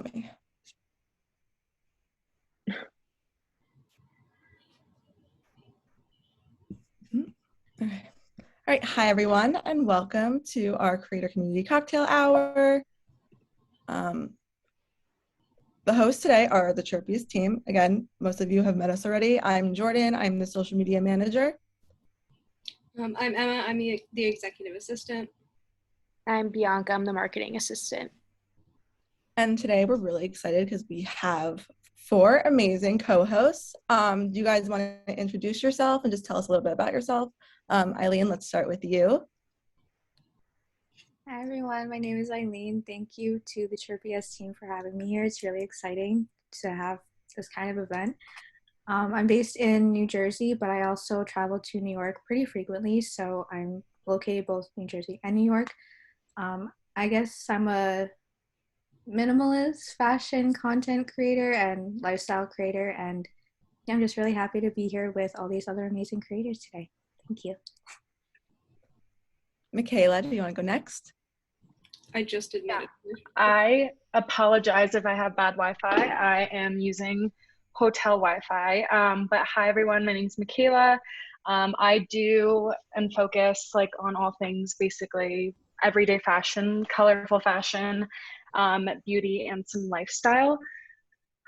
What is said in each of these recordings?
me. Okay. All right. Hi, everyone, and welcome to our Creator Community Cocktail Hour. The hosts today are the Chirpyest team. Again, most of you have met us already. I'm Jordan. I'm the social media manager. I'm Emma. I'm the executive assistant. I'm Bianca. I'm the marketing assistant. And today we're really excited because we have 4 amazing co-hosts. Do you guys want to introduce yourself and just tell us a little bit about yourself? Eileen, let's start with you. Hi everyone, my name is Eileen. Thank you to the Chirpyest team for having me here. It's really exciting to have this kind of event. I'm based in New Jersey, but I also travel to New York pretty frequently, so I'm located both in New Jersey and New York. I guess I'm a minimalist fashion content creator and lifestyle creator, and I'm just really happy to be here with all these other amazing creators today. Thank you. Michaela, do you want to go next? I just admitted. I apologize if I have bad Wi-Fi. I am using hotel Wi-Fi. But hi everyone, my name is Michaela. I do and focus on all things basically everyday fashion, colorful fashion, beauty, and some lifestyle.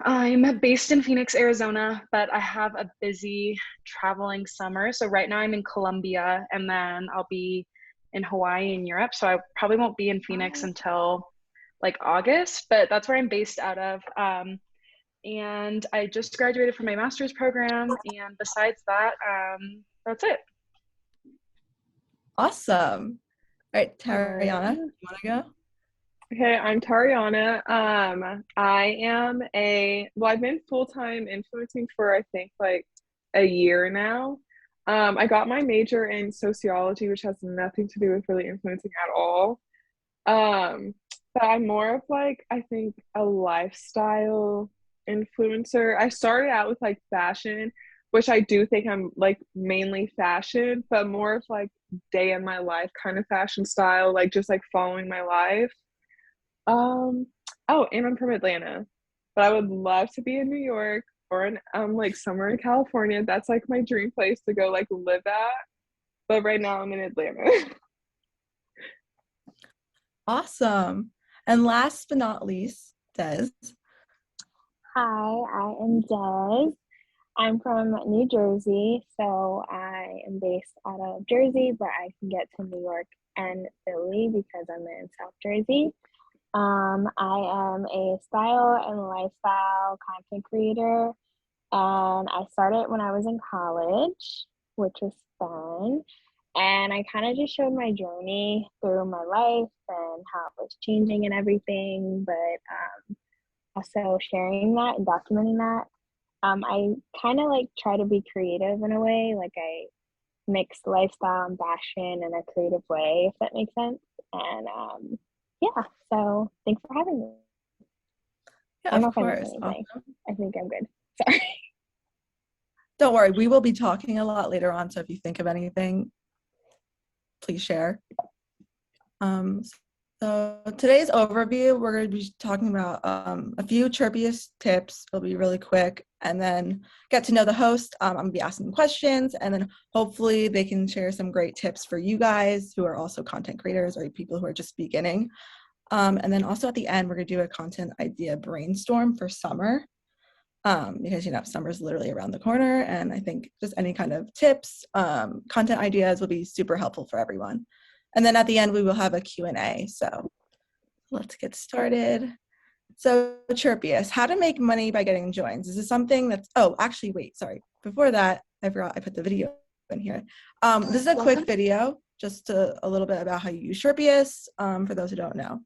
I'm based in Phoenix, Arizona, but I have a busy traveling summer. So right now I'm in Colombia, and then I'll be in Hawaii and Europe. So I probably won't be in Phoenix until August, but that's where I'm based out of. And I just graduated from my master's program. And besides that, that's it. Awesome. All right, Tariana, you want to go? Okay, I'm Tariana. I've been full-time influencing for I think a year now. I got my major in sociology, which has nothing to do with really influencing at all. But I'm more of I think a lifestyle influencer. I started out with fashion, which I do think I'm mainly fashion, but more of day in my life kind of fashion style, just following my life. Oh, and I'm from Atlanta, but I would love to be in New York or in somewhere in California. That's my dream place to go live at. But right now I'm in Atlanta. Awesome. And last but not least, Des. Hi, I am Des. I'm from New Jersey, so I am based out of Jersey, but I can get to New York and Philly because I'm in South Jersey. I am a style and lifestyle content creator, and I started when I was in college, which was fun. And I kind of just showed my journey through my life and how it was changing and everything, but also sharing that and documenting that. I kind of try to be creative in a way, I mix lifestyle and fashion in a creative way, if that makes sense. And yeah, so thanks for having me. Yeah, I don't know of if I course. missed anything. Awesome. I think I'm good. Sorry. Don't worry, we will be talking a lot later on, so if you think of anything, please share. So today's overview, we're going to be talking about a few Chirpyest tips. It'll be really quick, and then get to know the host. I'm going to be asking questions, and then hopefully they can share some great tips for you guys who are also content creators or people who are just beginning. And then also at the end, we're going to do a content idea brainstorm for summer, because summer's literally around the corner, and I think just any kind of tips, content ideas will be super helpful for everyone. And then at the end, we will have a Q&A. So let's get started. So Chirpyest, how to make money by getting joins. Is this something that's, oh, actually, wait, sorry. Before that, I forgot I put the video in here. This is a quick video, just a little bit about how you use Chirpyest, for those who don't know.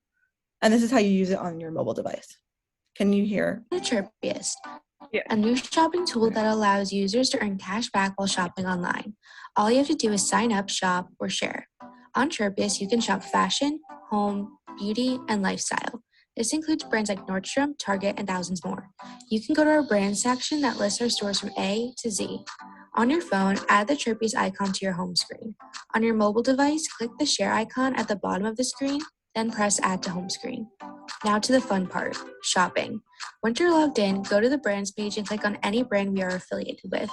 And this is how you use it on your mobile device. Can you hear? Chirpyest, Yeah. a new shopping tool that allows users to earn cash back while shopping online. All you have to do is sign up, shop, or share. On Chirpyest, you can shop fashion, home, beauty, and lifestyle. This includes brands like Nordstrom, Target, and thousands more. You can go to our brand section that lists our stores from A to Z. On your phone, add the Chirpyest icon to your home screen. On your mobile device, click the share icon at the bottom of the screen then press Add to Home Screen. Now to the fun part, shopping. Once you're logged in, go to the brands page and click on any brand we are affiliated with.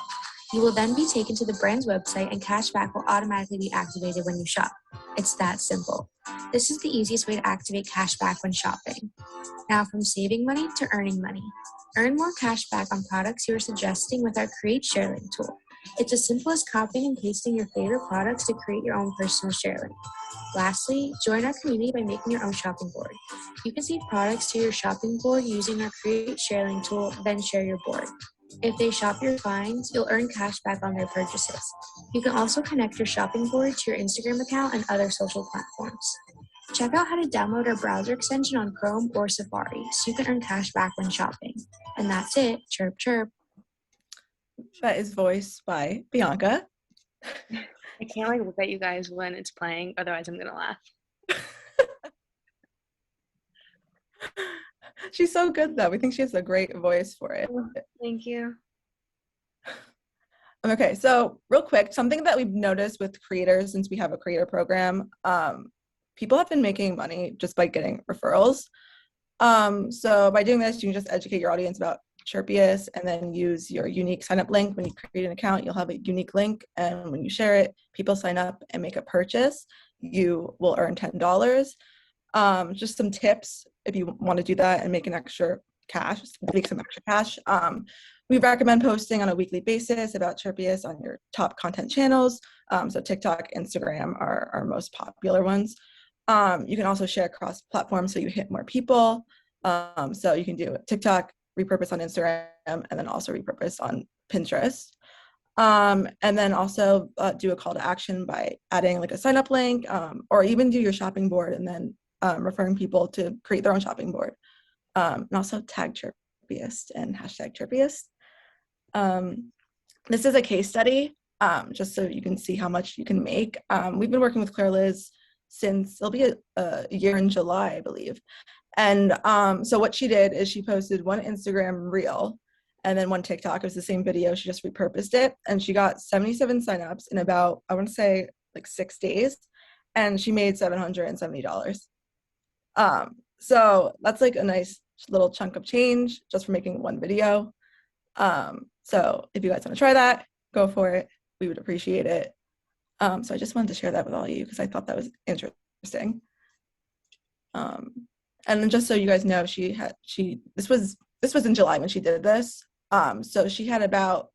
You will then be taken to the brand's website and cashback will automatically be activated when you shop. It's that simple. This is the easiest way to activate cashback when shopping. Now from saving money to earning money. Earn more cashback on products you are suggesting with our Create Share Link tool. It's as simple as copying and pasting your favorite products to create your own personal share link. Lastly, join our community by making your own shopping board. You can save products to your shopping board using our Create Share Link tool, then share your board. If they shop your finds, you'll earn cash back on their purchases. You can also connect your shopping board to your Instagram account and other social platforms. Check out how to download our browser extension on Chrome or Safari so you can earn cash back when shopping. And that's it. Chirp, chirp. That is voiced by Bianca. I can't like look at you guys when it's playing, otherwise I'm gonna laugh. She's so good though. We think she has a great voice for it. Thank you. Okay, so real quick, something that we've noticed with creators since we have a creator program, people have been making money just by getting referrals. So by doing this, you can just educate your audience about Chirpyest and then use your unique sign up link. When you create an account, you'll have a unique link, and when you share it, people sign up and make a purchase. You will earn $10. Just some tips if you want to do that and make an extra cash, make some extra cash. We recommend posting on a weekly basis about Chirpyest on your top content channels. So TikTok, Instagram are our most popular ones. You can also share across platforms so you hit more people. So you can do TikTok, repurpose on Instagram, and then also repurpose on Pinterest. And then also do a call to action by adding like a sign up link, or even do your shopping board and then referring people to create their own shopping board. And also tag Chirpyest and hashtag Chirpyest. This is a case study, just so you can see how much you can make. We've been working with Claire Liz since it'll be a year in July, I believe. And so what she did is she posted one Instagram reel and then one TikTok. It was the same video. She just repurposed it, and she got 77 signups in about, I want to say like 6 days, and she made $770. So that's like a nice little chunk of change just for making one video. So if you guys want to try that, go for it. We would appreciate it. So I just wanted to share that with all of you because I thought that was interesting. And then just so you guys know, this was in July when she did this. So she had about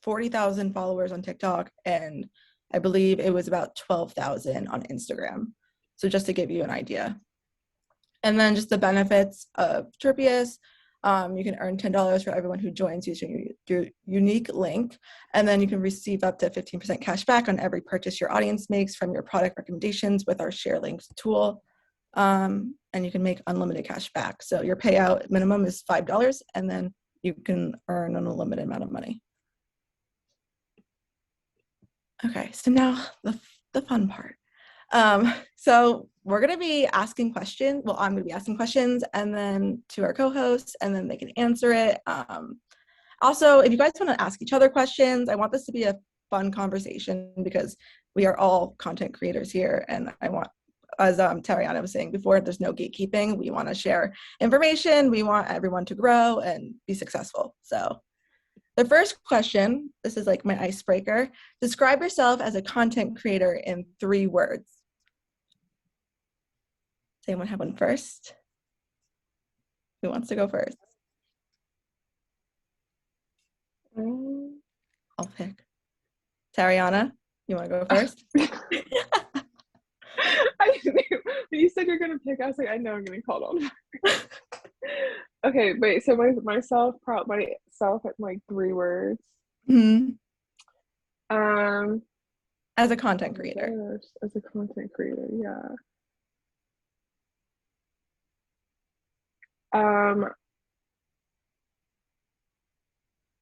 40,000 followers on TikTok, and I believe it was about 12,000 on Instagram. So just to give you an idea. And then just the benefits of Chirpyest. You can earn $10 for everyone who joins using your unique link. And then you can receive up to 15% cash back on every purchase your audience makes from your product recommendations with our Share Links tool. And you can make unlimited cash back. So your payout minimum is $5, and then you can earn an unlimited amount of money. Okay, so now the fun part. So we're going to be asking questions. Well, I'm going to be asking questions and then to our co-hosts, and then they can answer it. Also, if you guys want to ask each other questions, I want this to be a fun conversation because we are all content creators here, and I want, as Tariana was saying before, there's no gatekeeping. We want to share information. We want everyone to grow and be successful. So the first question, this is like my icebreaker. Describe yourself as a content creator in 3 words. Does anyone have one first? Who wants to go first? I'll pick. Tariana, you want to go first? I knew when you said you're gonna pick, I was like, I know I'm gonna call on. Okay, wait. So myself at like 3 words. Mm-hmm. As a content creator. Gosh, as a content creator, yeah.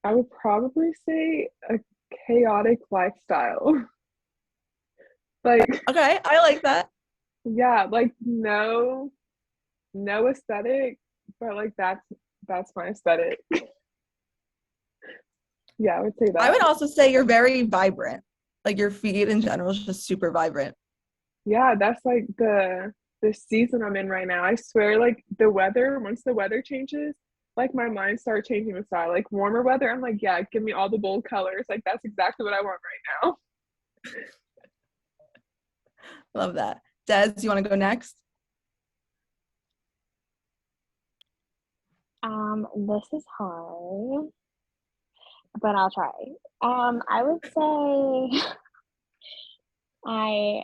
I would probably say a chaotic lifestyle. Like, Okay, I like that. yeah, like no aesthetic, but like that's my aesthetic. Yeah, I would say that. I would also say you're very vibrant. Like your feed in general is just super vibrant. Yeah, that's like the the season I'm in right now. I swear, like the weather, once the weather changes, like my mind starts changing the style. Like warmer weather, I'm like, yeah, give me all the bold colors. Like that's exactly what I want right now. Love that. Des, do you want to go next? This is hard, but I'll try. I would say I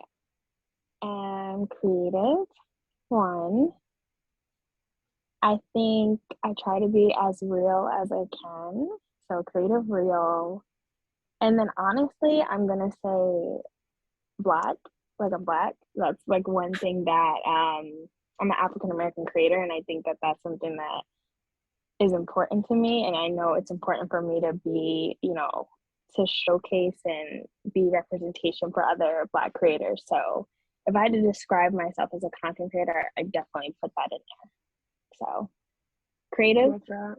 am creative. One, I think I try to be as real as I can. So creative, real. And then honestly, I'm gonna say black. Like I'm black. That's like one thing that I'm an African American creator, and I think that that's something that is important to me, and I know it's important for me to be, to showcase and be representation for other Black creators. So if I had to describe myself as a content creator, I definitely put that in there. So creative. Love that.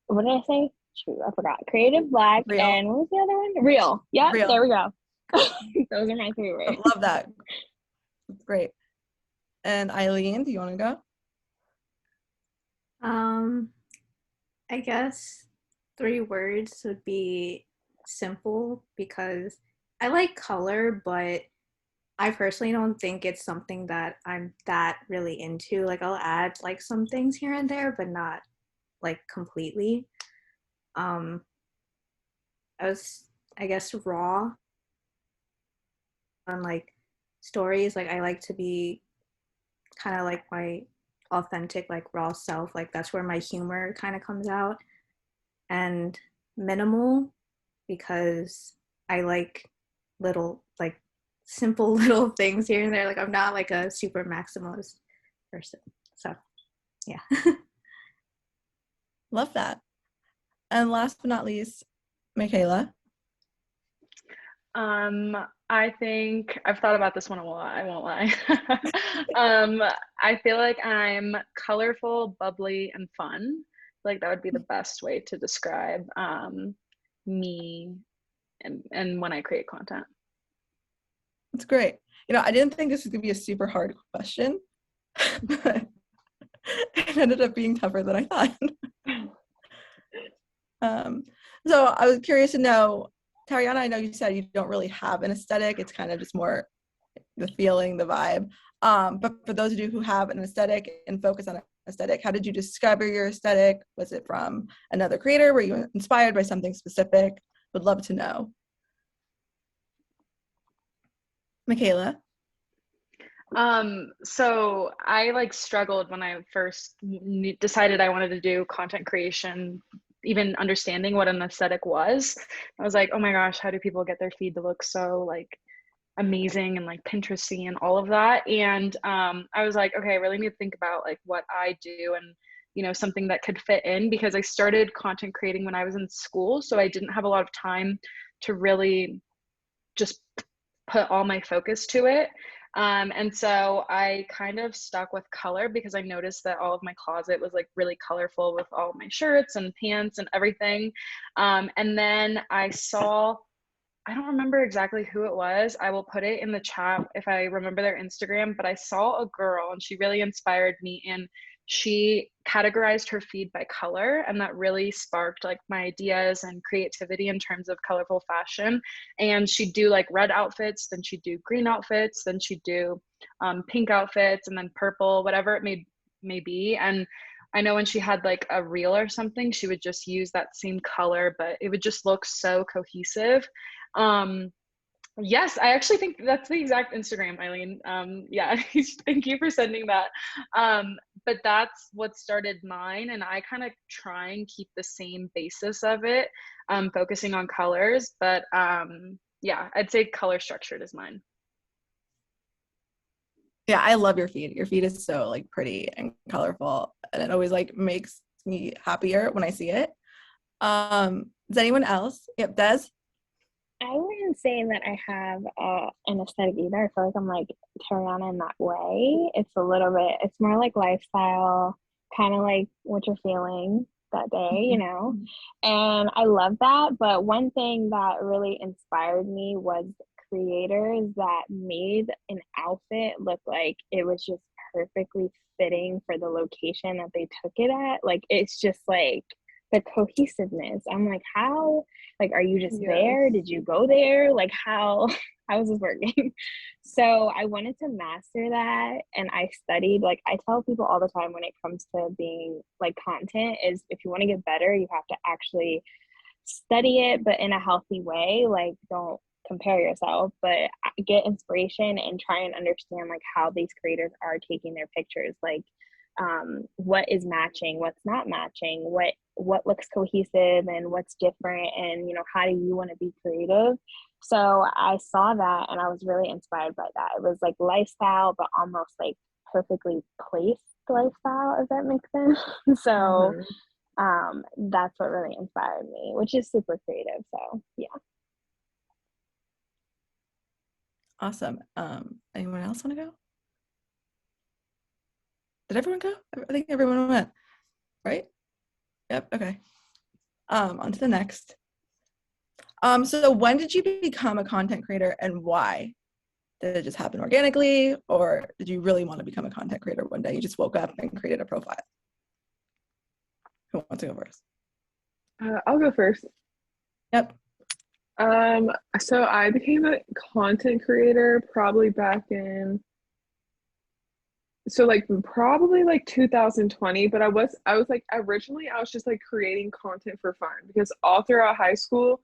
What did I say? Shoot, I forgot. Creative, Black, Real. and what was the other one? Real. Yeah, Real. there we go. Those are my favorite. Love that. That's great. And Eileen, do you want to go? I guess 3 words would be simple, because I like color, but I personally don't think it's something that I'm that really into. Like I'll add like some things here and there, but not like completely. I guess raw on like stories. Like I like to be kind of like my authentic, like raw self. Like that's where my humor kind of comes out. And minimal, because I like little, like simple little things here and there. Like I'm not like a super maximalist person. So yeah. Love that. And last but not least, Michaela. I think I've thought about this one a lot, I won't lie. I feel like I'm colorful, bubbly, and fun. Like that would be the best way to describe me and when I create content. That's great. I didn't think this was going to be a super hard question, but it ended up being tougher than I thought. So I was curious to know, Tariana, I know you said you don't really have an aesthetic. It's kind of just more the feeling, the vibe. But for those of you who have an aesthetic and focus on an aesthetic, how did you discover your aesthetic? Was it from another creator? Were you inspired by something specific? Would love to know. Michaela. So I like struggled when I first decided I wanted to do content creation, even understanding what an aesthetic was. I was like, oh my gosh, how do people get their feed to look so like amazing and like Pinteresty and all of that? And I was like, okay, I really need to think about like what I do and something that could fit in, because I started content creating when I was in school, so I didn't have a lot of time to really just put all my focus to it. And so I kind of stuck with color, because I noticed that all of my closet was like really colorful with all of my shirts and pants and everything. And then I don't remember exactly who it was. I will put it in the chat if I remember their Instagram, but I saw a girl and she really inspired me, and she categorized her feed by color, and that really sparked like my ideas and creativity in terms of colorful fashion. And she'd do like red outfits, then she'd do green outfits, then she'd do pink outfits, and then purple, whatever it may be. And I know when she had like a reel or something, she would just use that same color, but it would just look so cohesive. Yes, I actually think that's the exact Instagram, Eileen. Yeah, thank you for sending that. But that's what started mine, and I kind of try and keep the same basis of it, focusing on colors. But yeah, I'd say color structured is mine. Yeah, I love your feed. Your feed is so like pretty and colorful, and it always like makes me happier when I see it. Does anyone else? Yep, Des. I wouldn't say that I have an aesthetic either. I feel like I'm like Tariana in that way. It's more like lifestyle, kind of like what you're feeling that day, and I love that. But one thing that really inspired me was creators that made an outfit look like it was just perfectly fitting for the location that they took it at. Like, it's just like the cohesiveness. I'm like, how, like, are you just there? Did you go there? Like, how is this working? So I wanted to master that, and I studied. Like, I tell people all the time when it comes to being like content is, if you want to get better, you have to actually study it, but in a healthy way. Like, don't compare yourself, but get inspiration and try and understand like how these creators are taking their pictures. Like, what is matching, what's not matching, what looks cohesive and what's different, and how do you want to be creative. So I saw that and I was really inspired by that. It was like lifestyle, but almost like perfectly placed lifestyle, if that makes sense. So that's what really inspired me, which is super creative. So yeah. Awesome. Anyone else want to go? Did everyone go? I think everyone went, right? Yep. Okay. On to the next. So when did you become a content creator and why? Did it just happen organically, or did you really want to become a content creator one day? You just woke up and created a profile. Who wants to go first? I'll go first. Yep. So I became a content creator probably back in, so like probably like 2020, but I was like, originally I was just like creating content for fun, because all throughout high school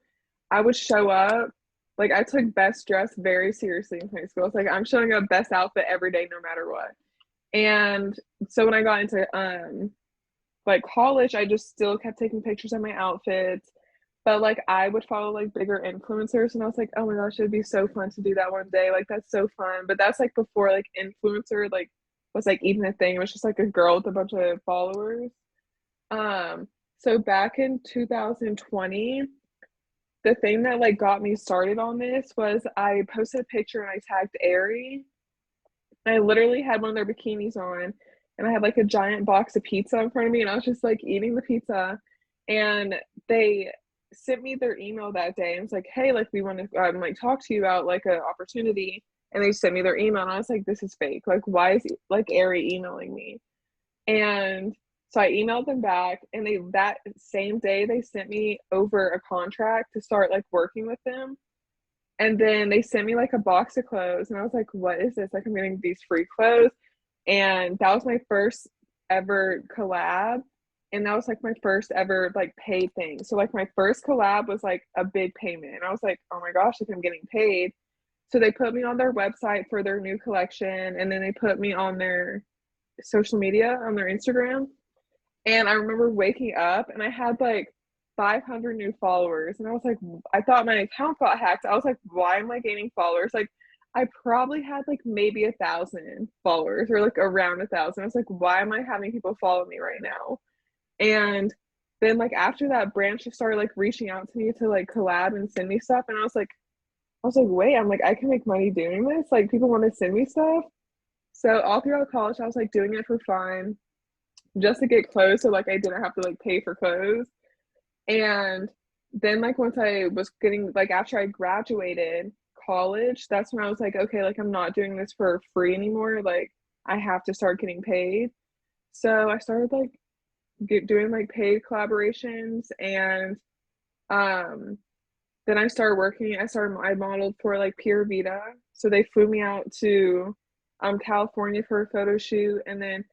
I would show up, like I took best dressed very seriously in high school. It's like, I'm showing up best outfit every day no matter what. And so when I got into like college, I just still kept taking pictures of my outfits, but like I would follow like bigger influencers, and I was like, oh my gosh, it'd be so fun to do that one day. Like, that's so fun. But that's like before like influencer like was like even a thing. It was just like a girl with a bunch of followers. So back in 2020, the thing that like got me started on this was I posted a picture and I tagged Aerie. I literally had one of their bikinis on, and I had like a giant box of pizza in front of me, and I was just like eating the pizza, and they sent me their email that day and was like, hey, like we want to like talk to you about like an opportunity. And they sent me their email, and I was like, this is fake. Like, why is like Aerie emailing me? And so I emailed them back, and they, that same day, they sent me over a contract to start like working with them. And then they sent me like a box of clothes, and I was like, what is this? Like, I'm getting these free clothes. And that was my first ever collab. And that was like my first ever like paid thing. So like my first collab was like a big payment. And I was like, oh my gosh, like I'm getting paid. So they put me on their website for their new collection. And then they put me on their social media, on their Instagram. And I remember waking up and I had like 500 new followers. And I was like, I thought my account got hacked. I was like, why am I gaining followers? Like, I probably had like maybe 1,000 followers, or like around 1,000. I was like, why am I having people follow me right now? And then like after that, branch just started like reaching out to me to like collab and send me stuff. And I was like, wait, I'm like, I can make money doing this. Like, people want to send me stuff. So all throughout college, I was like doing it for fun, just to get clothes. So like I didn't have to like pay for clothes. And then like once I was getting like, after I graduated college, that's when I was like, okay, like I'm not doing this for free anymore. Like, I have to start getting paid. So I started like doing like paid collaborations. And then I started working. I modeled for like Pure Vita. So they flew me out to California for a photo shoot. And then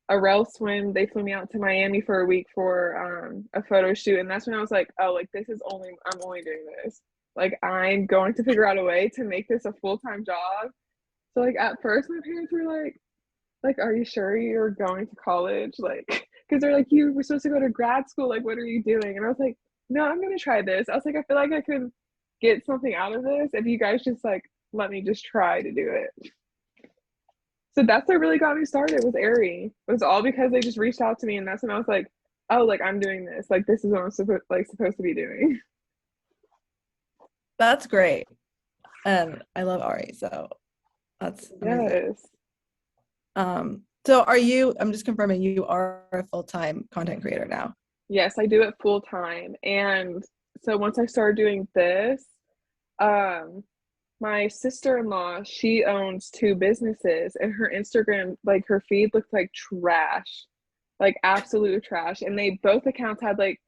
Arel Swim, they flew me out to Miami for a week for a photo shoot. And that's when I was like, oh, like I'm only doing this. Like, I'm going to figure out a way to make this a full-time job. So like at first my parents were like, are you sure you're going to college? Like, because they're like, you were supposed to go to grad school. Like, what are you doing? And I was like, no, I'm going to try this. I was like, I feel like I could get something out of this if you guys just like let me just try to do it. So that's what really got me started with Aerie. It was all because they just reached out to me, and that's when I was like, oh, like I'm doing this. Like, this is what I'm supposed to be doing. That's great. And I love Ari, so that's amazing. Yes. So I'm just confirming, you are a full-time content creator now? Yes, I do it full time. And so once I started doing this, my sister-in-law, she owns two businesses, and her Instagram, like her feed looked like trash, like absolute trash. And they both accounts had like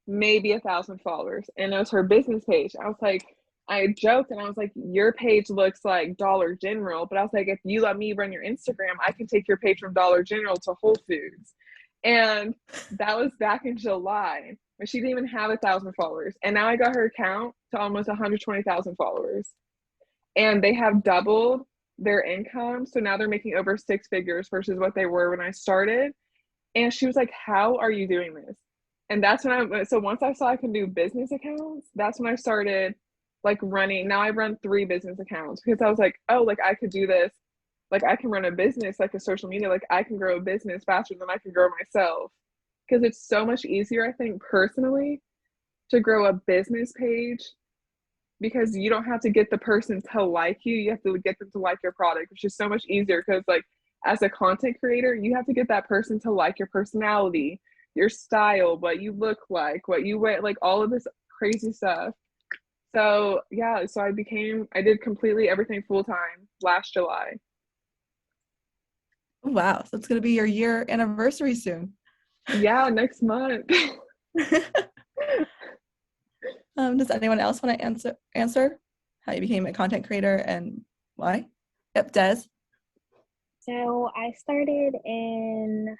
maybe 1,000 followers, and it was her business page. I was like, I joked and I was like, your page looks like Dollar General, but I was like, if you let me run your Instagram, I can take your page from Dollar General to Whole Foods. And that was back in July, but she didn't even have 1,000 followers. And now I got her account to almost 120,000 followers. And they have doubled their income. So now they're making over six figures versus what they were when I started. And she was like, how are you doing this? And that's when so once I saw I can do business accounts, that's when I started like running. Now I run 3 business accounts because I was like, oh, like I could do this. Like I can run a business, like a social media, like I can grow a business faster than I can grow myself. Because it's so much easier, I think, personally, to grow a business page because you don't have to get the person to like you. You have to get them to like your product, which is so much easier because like as a content creator, you have to get that person to like your personality, your style, what you look like, what you wear, like all of this crazy stuff. So yeah, so I did completely everything full time last July. Wow, so it's gonna be your year anniversary soon. Yeah, next month. Does anyone else want to answer how you became a content creator and why? Yep, Des. So I started in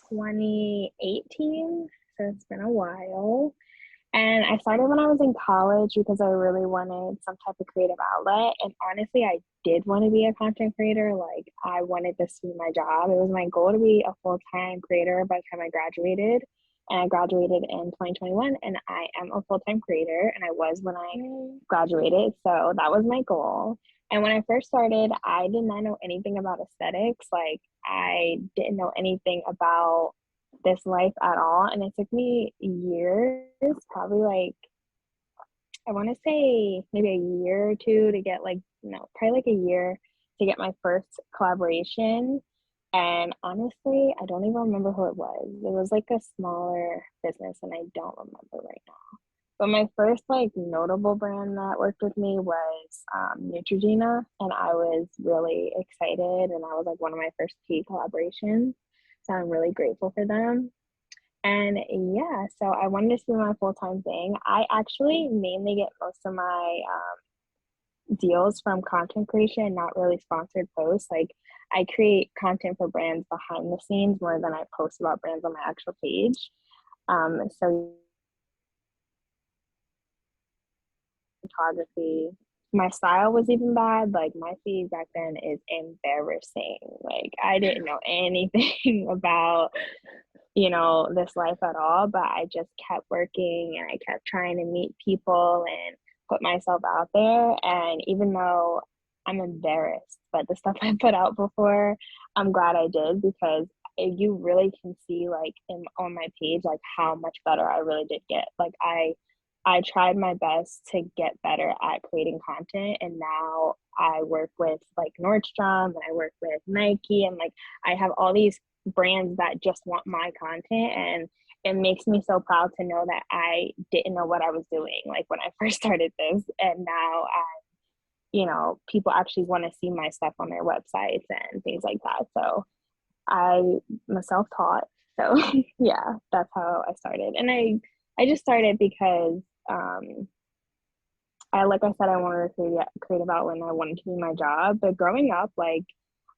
2018, so it's been a while. And I started when I was in college because I really wanted some type of creative outlet. And honestly, I did want to be a content creator. Like, I wanted this to be my job. It was my goal to be a full-time creator by the time I graduated. And I graduated in 2021, and I am a full-time creator, and I was when I graduated. So that was my goal. And when I first started, I did not know anything about aesthetics. Like, I didn't know anything about this life at all. And it took me years, probably like, I want to say maybe a year or two to get like, no, probably like a year to get my first collaboration. And honestly, I don't even remember who it was. It was like a smaller business, and I don't remember right now. But my first like notable brand that worked with me was Neutrogena, and I was really excited, and that was like one of my first key collaborations. So I'm really grateful for them. And yeah, so I wanted this to be my full-time thing. I actually mainly get most of my deals from content creation, not really sponsored posts. Like, I create content for brands behind the scenes more than I post about brands on my actual page. So photography, my style was even bad. Like, my feed back then is embarrassing. Like, I didn't know anything about, you know, this life at all, but I just kept working and I kept trying to meet people and put myself out there. And even though I'm embarrassed by the stuff I put out before, I'm glad I did, because you really can see like on my page like how much better I really did get. Like, I tried my best to get better at creating content, and now I work with like Nordstrom, and I work with Nike, and like I have all these brands that just want my content, and it makes me so proud to know that I didn't know what I was doing like when I first started this, and now you know, people actually want to see my stuff on their websites and things like that. So I'm self-taught. So yeah, that's how I started. And I just started because like I said, I wanted to create about when I wanted to do my job. But growing up, like,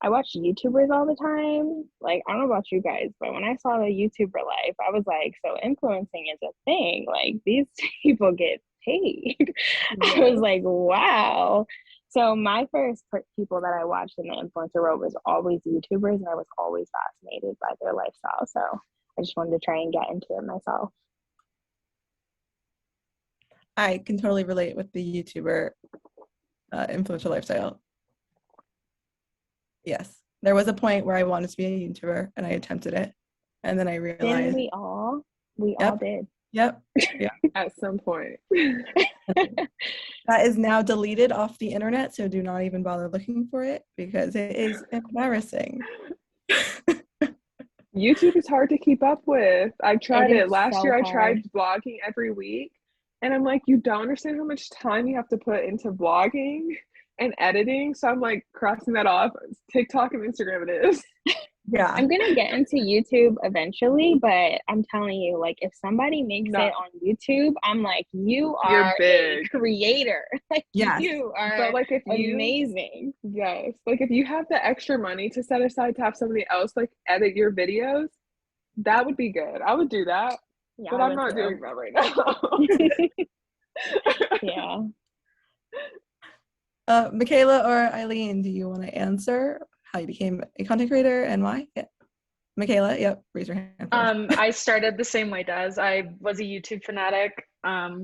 I watched YouTubers all the time. Like, I don't know about you guys, but when I saw the YouTuber life, I was like, so influencing is a thing. Like, these people get paid. I was like, wow. So my first people that I watched in the influencer world was always YouTubers, and I was always fascinated by their lifestyle. So I just wanted to try and get into it myself. I can totally relate with the YouTuber influencer lifestyle. Yes, there was a point where I wanted to be a YouTuber, and I attempted it, and then I realized. Didn't we all? We all did. Yep. At some point. That is now deleted off the internet, so do not even bother looking for it because it is embarrassing. YouTube is hard to keep up with. I tried it last so year. hard. I tried vlogging every week, and I'm like, you don't understand how much time you have to put into vlogging. and editing. So I'm like crossing that off. TikTok and Instagram it is. Yeah. I'm gonna get into YouTube eventually, but I'm telling you, like, if somebody makes No. it on YouTube, I'm like, you You're are a big. creator. Like, Yes. you are But like if you amazing. yes, like if you have the extra money to set aside to have somebody else like edit your videos, that would be good. I would do that. Yeah, But I I'm would not too. doing that right now. Yeah. Michaela or Eileen, do you want to answer how you became a content creator and why? Yeah. Michaela, yep, raise your hand first. I started the same way Des. I was a YouTube fanatic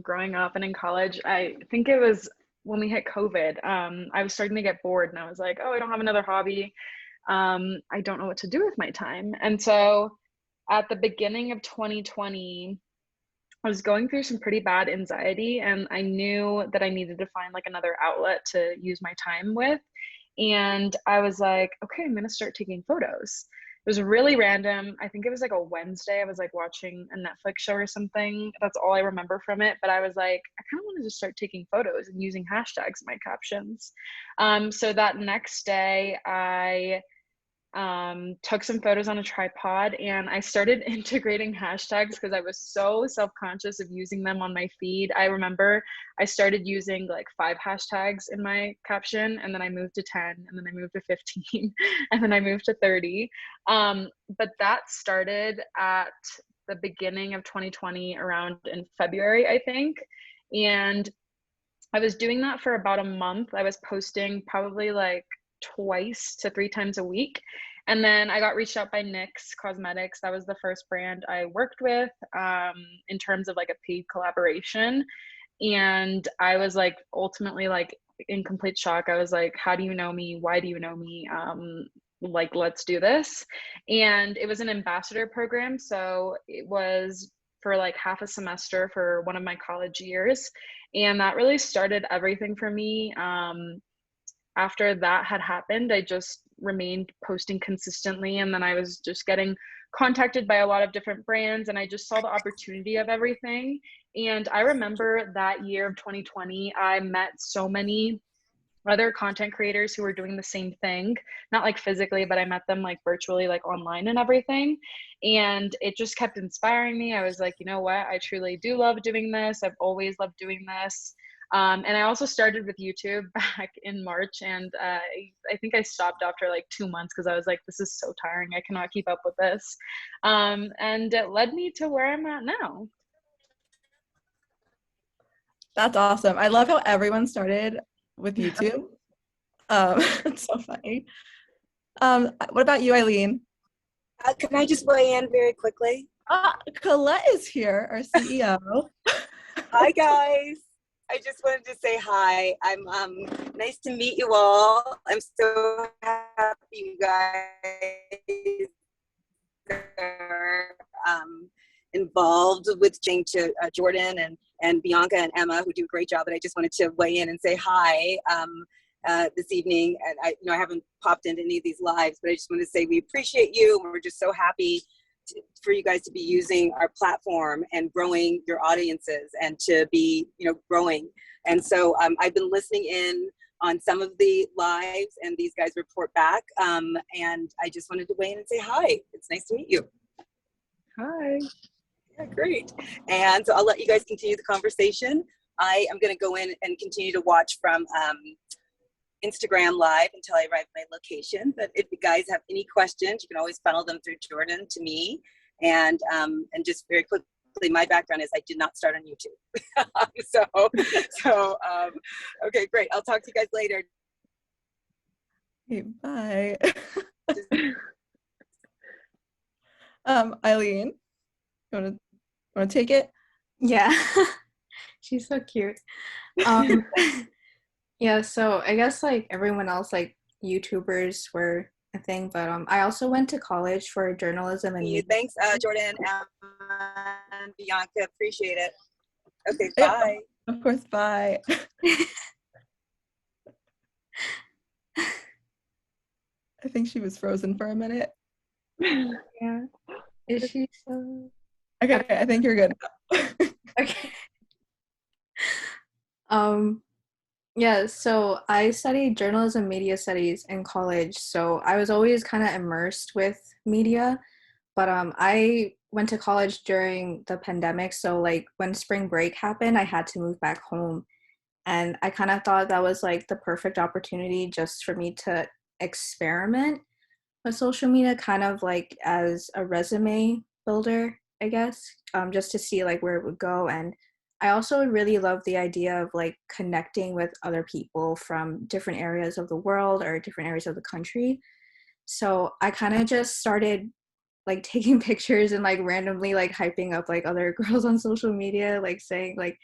growing up and in college. I think it was when we hit COVID. I was starting to get bored and I was like, oh, I don't have another hobby. I don't know what to do with my time. And so at the beginning of 2020, I was going through some pretty bad anxiety and I knew that I needed to find like another outlet to use my time with. And I was like, okay, I'm gonna start taking photos. It was really random. I think it was like a Wednesday. I was like watching a Netflix show or something. That's all I remember from it. But I was like, I kind of wanted to start taking photos and using hashtags in my captions. So that next day, I took some photos on a tripod and I started integrating hashtags because I was so self-conscious of using them on my feed. I remember I started using like 5 hashtags in my caption and then I moved to 10 and then I moved to 15 and then I moved to 30. But that started at the beginning of 2020 around in February, I think. And I was doing that for about a month. I was posting probably like twice to 3 times a week. And then I got reached out by NYX Cosmetics. That was the first brand I worked with in terms of like a paid collaboration. And I was like ultimately like in complete shock. I was like, how do you know me? Why do you know me? Like, let's do this. And it was an ambassador program. So it was for like half a semester for one of my college years. And that really started everything for me. After that had happened, I just remained posting consistently. And then I was just getting contacted by a lot of different brands. And I just saw the opportunity of everything. And I remember that year of 2020, I met so many other content creators who were doing the same thing, not like physically, but I met them like virtually, like online and everything. And it just kept inspiring me. I was like, you know what? I truly do love doing this. I've always loved doing this. And I also started with YouTube back in March, and I think I stopped after like 2 months because I was like, this is so tiring. I cannot keep up with this. And it led me to where I'm at now. That's awesome. I love how everyone started with YouTube. It's so funny. What about you, Eileen? Can I just weigh in very quickly? Colette is here, our CEO. Hi, guys. I just wanted to say hi. I'm nice to meet you all. I'm so happy you guys are involved with Jane to Jordan and Bianca and Emma, who do a great job. But I just wanted to weigh in and say hi this evening. And I haven't popped into any of these lives, but I just want to say we appreciate you. And we're just so happy for you guys to be using our platform and growing your audiences and to be, growing. And so I've been listening in on some of the lives and these guys report back. And I just wanted to weigh in and say hi. It's nice to meet you. Hi. Yeah, great. And so I'll let you guys continue the conversation. I am going to go in and continue to watch from Instagram live until I arrive at my location. But if you guys have any questions, you can always funnel them through Jordan to me. And just very quickly, my background is I did not start on YouTube. Okay, great. I'll talk to you guys later. Okay, bye. Eileen, you want to take it? Yeah. She's so cute. Yeah, so I guess like everyone else, like YouTubers were a thing, but I also went to college for journalism and media. Thanks, Jordan and Bianca. Appreciate it. Okay, bye. Yeah, of course, bye. I think she was frozen for a minute. Yeah. Is she so? Okay, I think you're good. Okay. Yeah, so I studied journalism media studies in college, so I was always kind of immersed with media. But I went to college during the pandemic, so like when spring break happened, I had to move back home. And I kind of thought that was like the perfect opportunity just for me to experiment with social media, kind of like as a resume builder, I guess, just to see like where it would go. And I also really love the idea of like connecting with other people from different areas of the world or different areas of the country. So I kind of just started like taking pictures and like randomly like hyping up like other girls on social media, like saying like,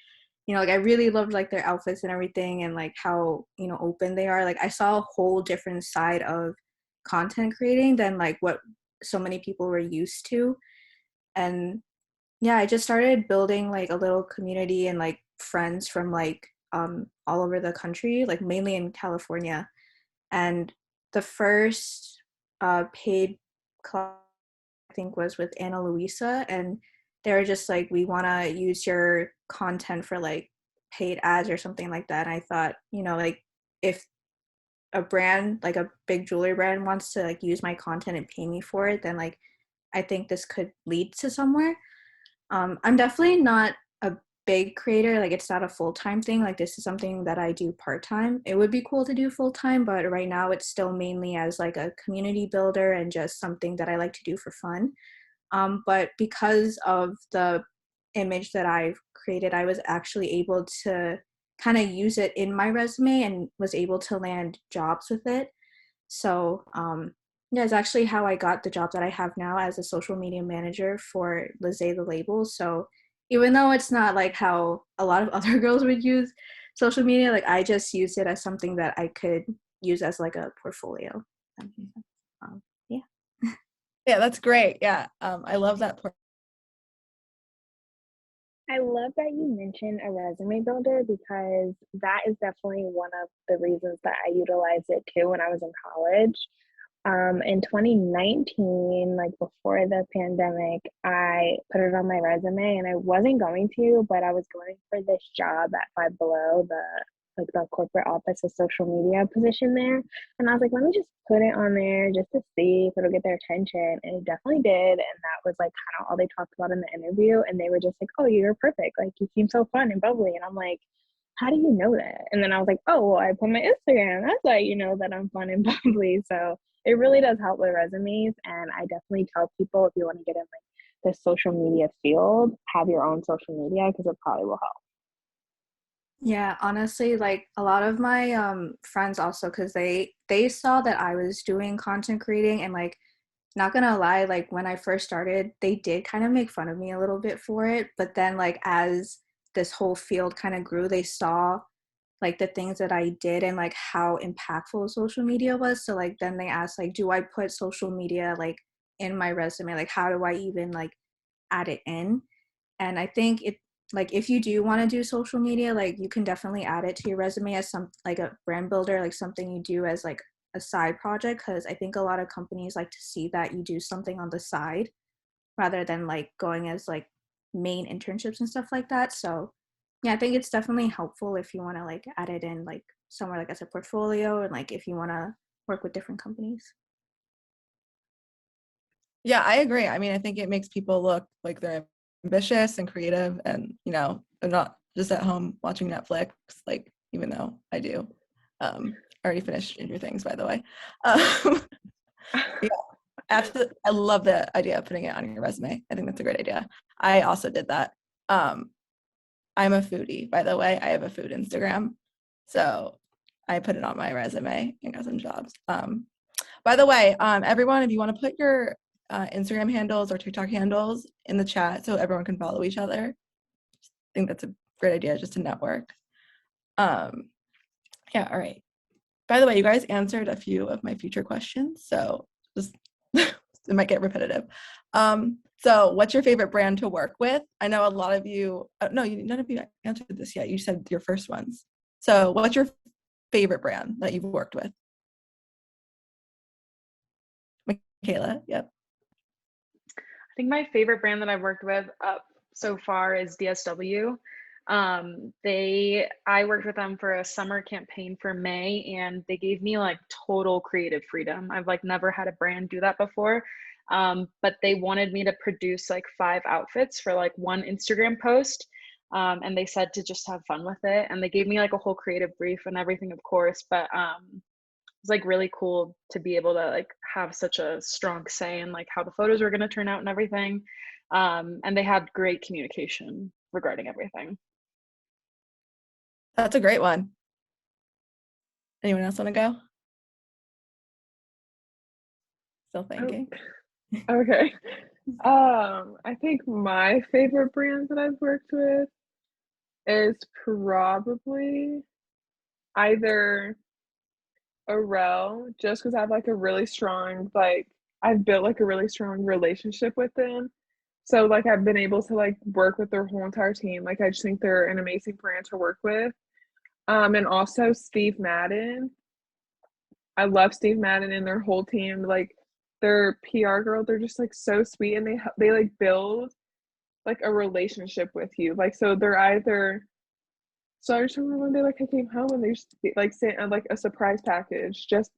like I really loved like their outfits and everything and like how, open they are. Like I saw a whole different side of content creating than like what so many people were used to. And yeah, I just started building like a little community and like friends from like all over the country, like mainly in California. And the first paid class I think was with Anna Luisa, and they were just like, we want to use your content for like paid ads or something like that. And I thought, like if a brand, like a big jewelry brand wants to like use my content and pay me for it, then like I think this could lead to somewhere. I'm definitely not a big creator. Like it's not a full-time thing. Like this is something that I do part-time. It would be cool to do full-time, but right now it's still mainly as like a community builder and just something that I like to do for fun. But because of the image that I've created, I was actually able to kind of use it in my resume and was able to land jobs with it. So yeah, it's actually how I got the job that I have now as a social media manager for Lizzie the Label. So even though it's not like how a lot of other girls would use social media, like I just used it as something that I could use as like a portfolio. Yeah. Yeah, that's great. Yeah, I love that. I love that you mentioned a resume builder because that is definitely one of the reasons that I utilized it too when I was in college. In 2019, like before the pandemic, I put it on my resume and I wasn't going to, but I was going for this job at Five Below, the corporate office of social media position there. And I was like, let me just put it on there just to see if it'll get their attention. And it definitely did. And that was like kind of all they talked about in the interview. And they were just like, oh, you're perfect. Like you seem so fun and bubbly. And I'm like, how do you know that? And then I was like, oh, well, I put my Instagram. That's why you know that I'm fun and bubbly. So it really does help with resumes. And I definitely tell people if you want to get in like the social media field, have your own social media because it probably will help. Yeah, honestly, like a lot of my friends also, because they saw that I was doing content creating, and like not gonna lie, like when I first started, they did kind of make fun of me a little bit for it. But then like as this whole field kind of grew, they saw like the things that I did and like how impactful social media was. So like then they asked like, do I put social media like in my resume? Like how do I even like add it in? And I think it, like if you do want to do social media, like you can definitely add it to your resume as some like a brand builder, like something you do as like a side project, because I think a lot of companies like to see that you do something on the side rather than like going as like main internships and stuff like that. So yeah, I think it's definitely helpful if you want to like add it in like somewhere like as a portfolio, and like if you want to work with different companies. Yeah, I agree. I mean, I think it makes people look like they're ambitious and creative and, they're not just at home watching Netflix, like, even though I do. I already finished Stranger Things, by the way. Yeah, absolutely. I love the idea of putting it on your resume. I think that's a great idea. I also did that. I'm a foodie, by the way. I have a food Instagram. So I put it on my resume and got some jobs. By the way, everyone, if you want to put your Instagram handles or TikTok handles in the chat so everyone can follow each other, I think that's a great idea just to network. Yeah, all right. By the way, you guys answered a few of my future questions, so just it might get repetitive. So what's your favorite brand to work with? I know a lot of you, none of you answered this yet. You said your first ones. So what's your favorite brand that you've worked with? Michaela, yep. I think my favorite brand that I've worked with so far is DSW. I worked with them for a summer campaign for May, and they gave me like total creative freedom. I've like never had a brand do that before. But they wanted me to produce like 5 outfits for like one Instagram post. And they said to just have fun with it. And they gave me like a whole creative brief and everything, of course, but it's like really cool to be able to like have such a strong say in like how the photos were going to turn out and everything. And they had great communication regarding everything. That's a great one. Anyone else want to go? Still thinking. Okay. I think my favorite brand that I've worked with is probably either Arel, just because I have like a really strong, like I've built like a really strong relationship with them. So like I've been able to like work with their whole entire team. Like I just think they're an amazing brand to work with. And also Steve Madden. I love Steve Madden and their whole team. Like their PR girl, they're just like so sweet, and they like build like a relationship with you. Like so they're either so I just remember one day like I came home and they just like sent like a surprise package just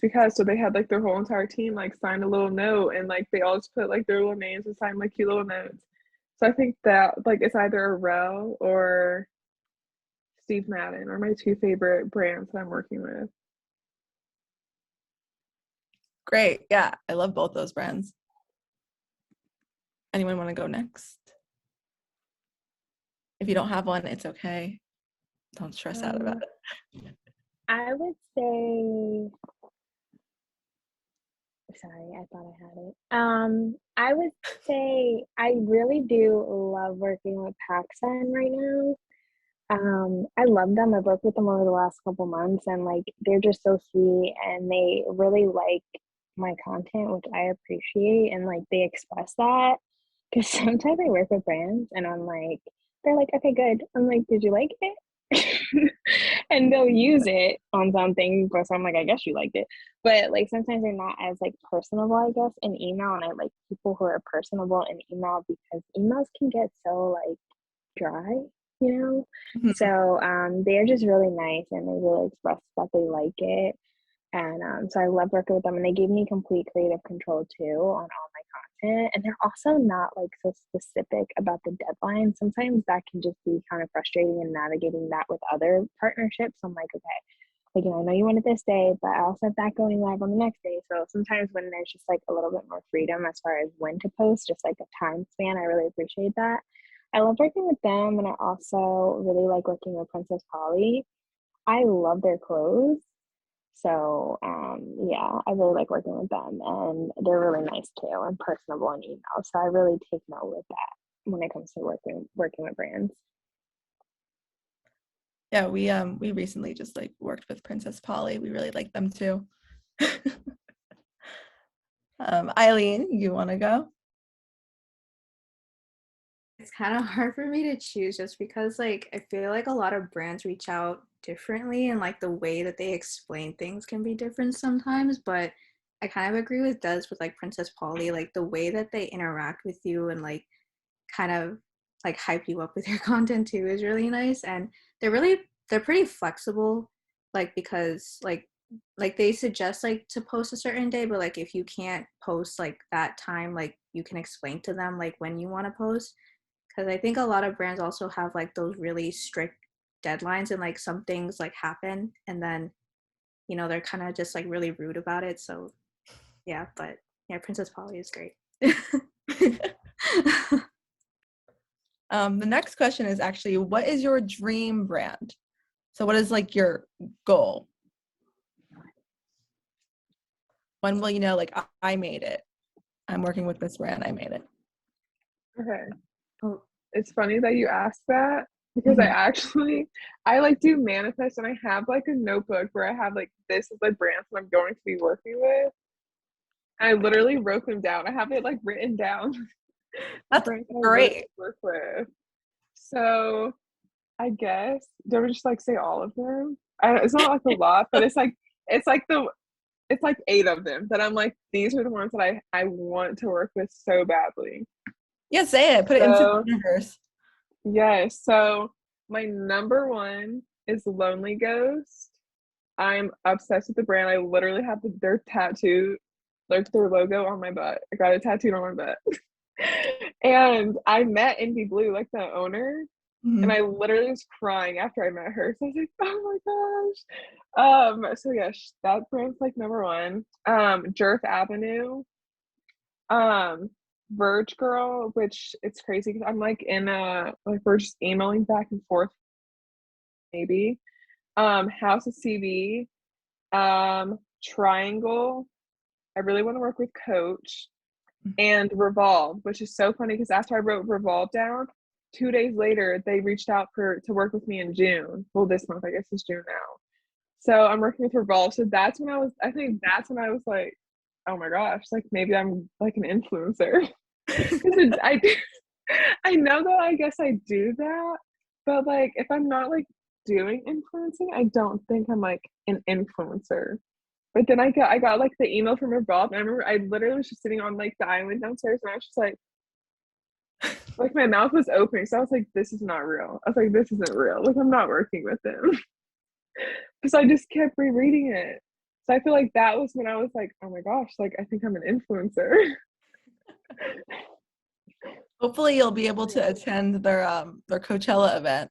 because. So they had like their whole entire team like sign a little note, and like they all just put like their little names and sign like cute little notes. So I think that like it's either Arel or Steve Madden are my 2 favorite brands that I'm working with. Great. Yeah, I love both those brands. Anyone want to go next? If you don't have one, it's okay. Don't stress out about it. I would say, sorry, I thought I had it. I would say I really do love working with PacSun right now. I love them. I've worked with them over the last couple months, and like they're just so sweet, and they really like my content, which I appreciate, and like they express that. Because sometimes I work with brands and I'm like, they're like, okay, good. I'm like, did you like it? And they'll use it on something, but so I'm like, I guess you liked it. But like sometimes they're not as like personable, I guess, in email. And I like people who are personable in email, because emails can get so like dry, you know? So they're just really nice, and they really express that they like it. And so I love working with them, and they give me complete creative control too on all my content. And they're also not like so specific about the deadline. Sometimes that can just be kind of frustrating in navigating that with other partnerships. I'm like, okay, like, you know, I know you want it this day, but I also have that going live on the next day. So sometimes when there's just like a little bit more freedom as far as when to post, just like a time span, I really appreciate that. I love working with them, and I also really like working with Princess Polly. I love their clothes. So yeah, I really like working with them, and they're really nice too and personable in email. So I really take note with that when it comes to working with brands. Yeah, we recently just like worked with Princess Polly. We really like them too. Eileen, you want to go? It's kind of hard for me to choose, just because like I feel like a lot of brands reach out differently, and like the way that they explain things can be different sometimes. But I kind of agree with Des with like Princess Polly, like the way that they interact with you and like kind of like hype you up with your content too is really nice. And they're pretty flexible, like because like they suggest like to post a certain day, but like if you can't post like that time, like you can explain to them like when you want to post. Because I think a lot of brands also have like those really strict deadlines, and like some things like happen and then, you know, they're kind of just like really rude about it. So yeah, but yeah, Princess Polly is great. The next question is actually, what is your dream brand? So what is like your goal? When will you know, like, I made it? I'm working with this brand, I made it. Okay. Oh. It's funny that you asked that, because I like do manifest, and I have like a notebook where I have like, this is the brands that I'm going to be working with. I literally wrote them down. I have it like written down. That's great. Work with. So I guess, do we just like say all of them? It's not like a lot, but it's like 8 of them that I'm like, these are the ones that I want to work with so badly. Yeah, say it. Put it into the universe. Yes. So my number one is Lonely Ghost. I'm obsessed with the brand. I literally have their tattoo, like their logo on my butt. I got it tattooed on my butt. And I met Indie Blue, like the owner, and Mhm. I literally was crying after I met her. So I was like, oh my gosh. So yeah, that brand's like number one. Jerf Avenue, um, Verge Girl, which it's crazy because I'm like in like we're just emailing back and forth maybe. House of CB, Triangle. I really want to work with Coach and Revolve, which is so funny because after I wrote Revolve down, 2 days later they reached out to work with me in June. Well, this month I guess it's June now. So I'm working with Revolve. So I think that's when I was like, oh my gosh, like maybe I'm like an influencer. Because I know that I guess I do that, but like if I'm not like doing influencing, I don't think I'm like an influencer. But then I got like the email from Revolve, and I remember I literally was just sitting on like the island downstairs, and I was just like my mouth was opening, so I was like, this is not real. I was like, this isn't real. Like I'm not working with them. Because I just kept rereading it. So I feel like that was when I was like, oh my gosh, like I think I'm an influencer. Hopefully you'll be able to attend their Coachella event.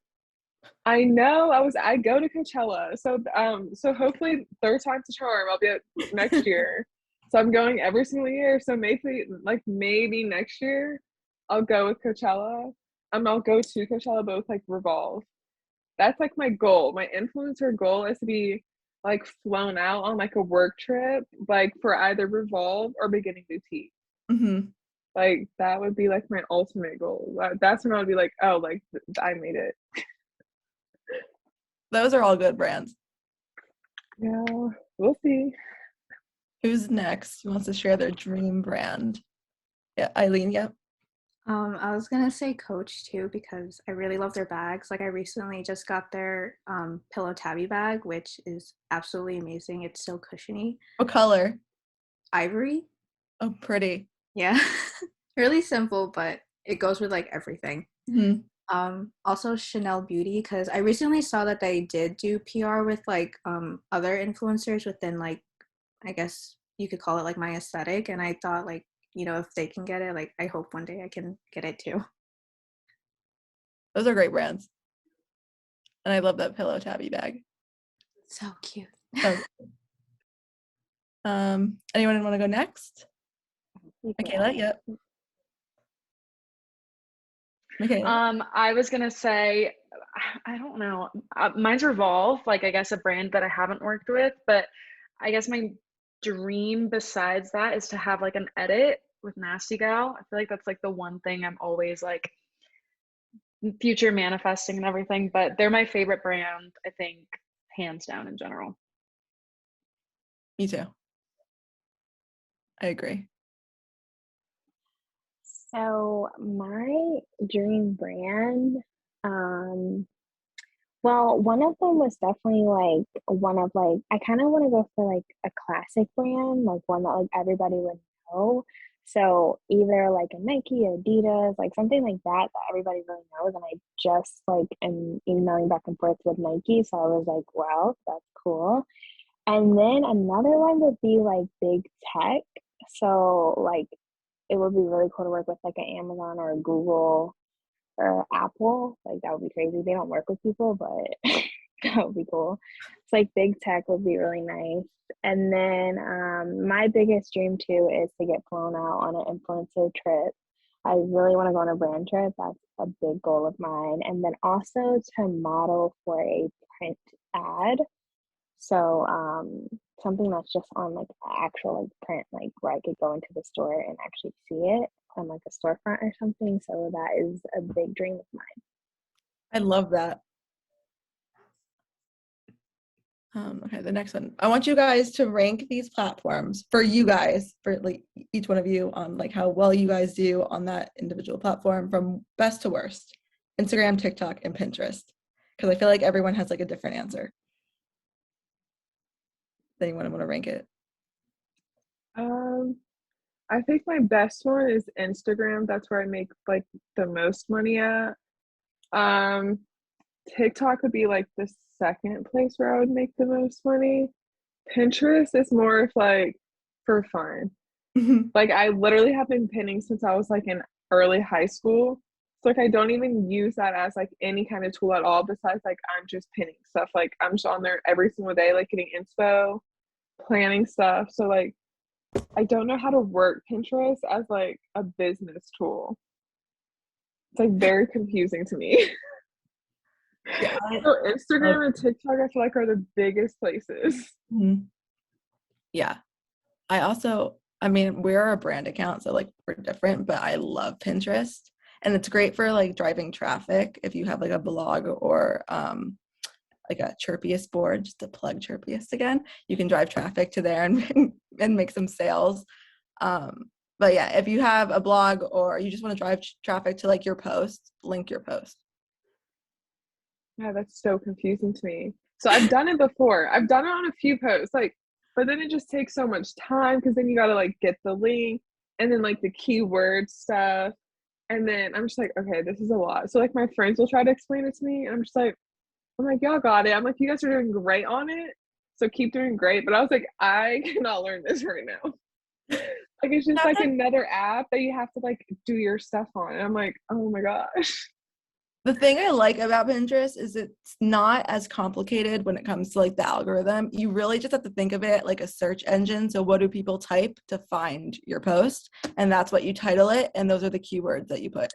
I know. I go to Coachella. So hopefully third time's a charm. I'll be at next year. So I'm going every single year. So maybe next year I'll go with Coachella. I'll go to Coachella but with like Revolve. That's like my goal. My influencer goal is to be like flown out on like a work trip, like for either Revolve or Beginning Boutique. Hmm. Like that would be like my ultimate goal. That's when I would be like, oh, like I made it. Those are all good brands. Yeah, we'll see. Who's next? Who wants to share their dream brand? Yeah, Eileen, yep. I was gonna say Coach too because I really love their bags. Like I recently just got their pillow tabby bag, which is absolutely amazing. It's so cushiony. What color? Ivory. Oh, pretty. Yeah. Really simple, but it goes with like everything. Hmm. Also Chanel Beauty because I recently saw that they did do PR with like other influencers within like I guess you could call it like my aesthetic, and I thought like if they can get it, like I hope one day I can get it too. Those are great brands. And I love that pillow tabby bag. So cute. So, anyone want to go next? Michaela, yep. Michaela. I was gonna say, I don't know. Mine's Revolve, like I guess a brand that I haven't worked with, but I guess my dream besides that is to have like an edit with Nasty Gal. I feel like that's like the one thing I'm always like future manifesting and everything, but they're my favorite brand, I think, hands down in general. Me too. I agree. So my dream brand, well, one of them was definitely like one of like I kind of want to go for like a classic brand, like one that like everybody would know. So either like a Nike, Adidas, like something like that that everybody really knows. And I just like am emailing back and forth with Nike, so I was like, wow, that's cool. And then another one would be like big tech. So like it would be really cool to work with like an Amazon or a Google or Apple. Like that would be crazy. They don't work with people, but that would be cool. It's like big tech would be really nice. And then my biggest dream too is to get flown out on an influencer trip. I really want to go on a brand trip. That's a big goal of mine. And then also to model for a print ad. So something that's just on like actual like print, like where I could go into the store and actually see it on like a storefront or something. So that is a big dream of mine. I love that. Okay, the next one. I want you guys to rank these platforms for you guys, for like each one of you on like how well you guys do on that individual platform from best to worst. Instagram, TikTok, and Pinterest. Because I feel like everyone has like a different answer. Does anyone want to rank it? I think my best one is Instagram. That's where I make like the most money at. Um, TikTok would be like the second place where I would make the most money. Pinterest is more of like for fun. Like I literally have been pinning since I was like in early high school. So like I don't even use that as like any kind of tool at all besides like I'm just pinning stuff. Like I'm just on there every single day, like getting inspo, planning stuff. So like I don't know how to work Pinterest as like a business tool. It's like very confusing to me. Yeah. So Instagram and TikTok I feel like are the biggest places. Yeah. I mean, we're a brand account, so like we're different, but I love Pinterest. And it's great for like driving traffic if you have like a blog or like a Chirpyest board, just to plug Chirpyest again. You can drive traffic to there and make some sales. But yeah, if you have a blog or you just want to drive traffic to like your post, link your post. Yeah, that's so confusing to me. So I've done it before. I've done it on a few posts, like, but then it just takes so much time because then you gotta like get the link and then like the keyword stuff. And then I'm just like, okay, this is a lot. So like my friends will try to explain it to me and I'm like, y'all got it. I'm like, you guys are doing great on it. So keep doing great. But I was like, I cannot learn this right now. Like it's just like another app that you have to like do your stuff on. And I'm like, oh my gosh. The thing I like about Pinterest is it's not as complicated when it comes to like the algorithm. You really just have to think of it like a search engine. So what do people type to find your post? And that's what you title it. And those are the keywords that you put.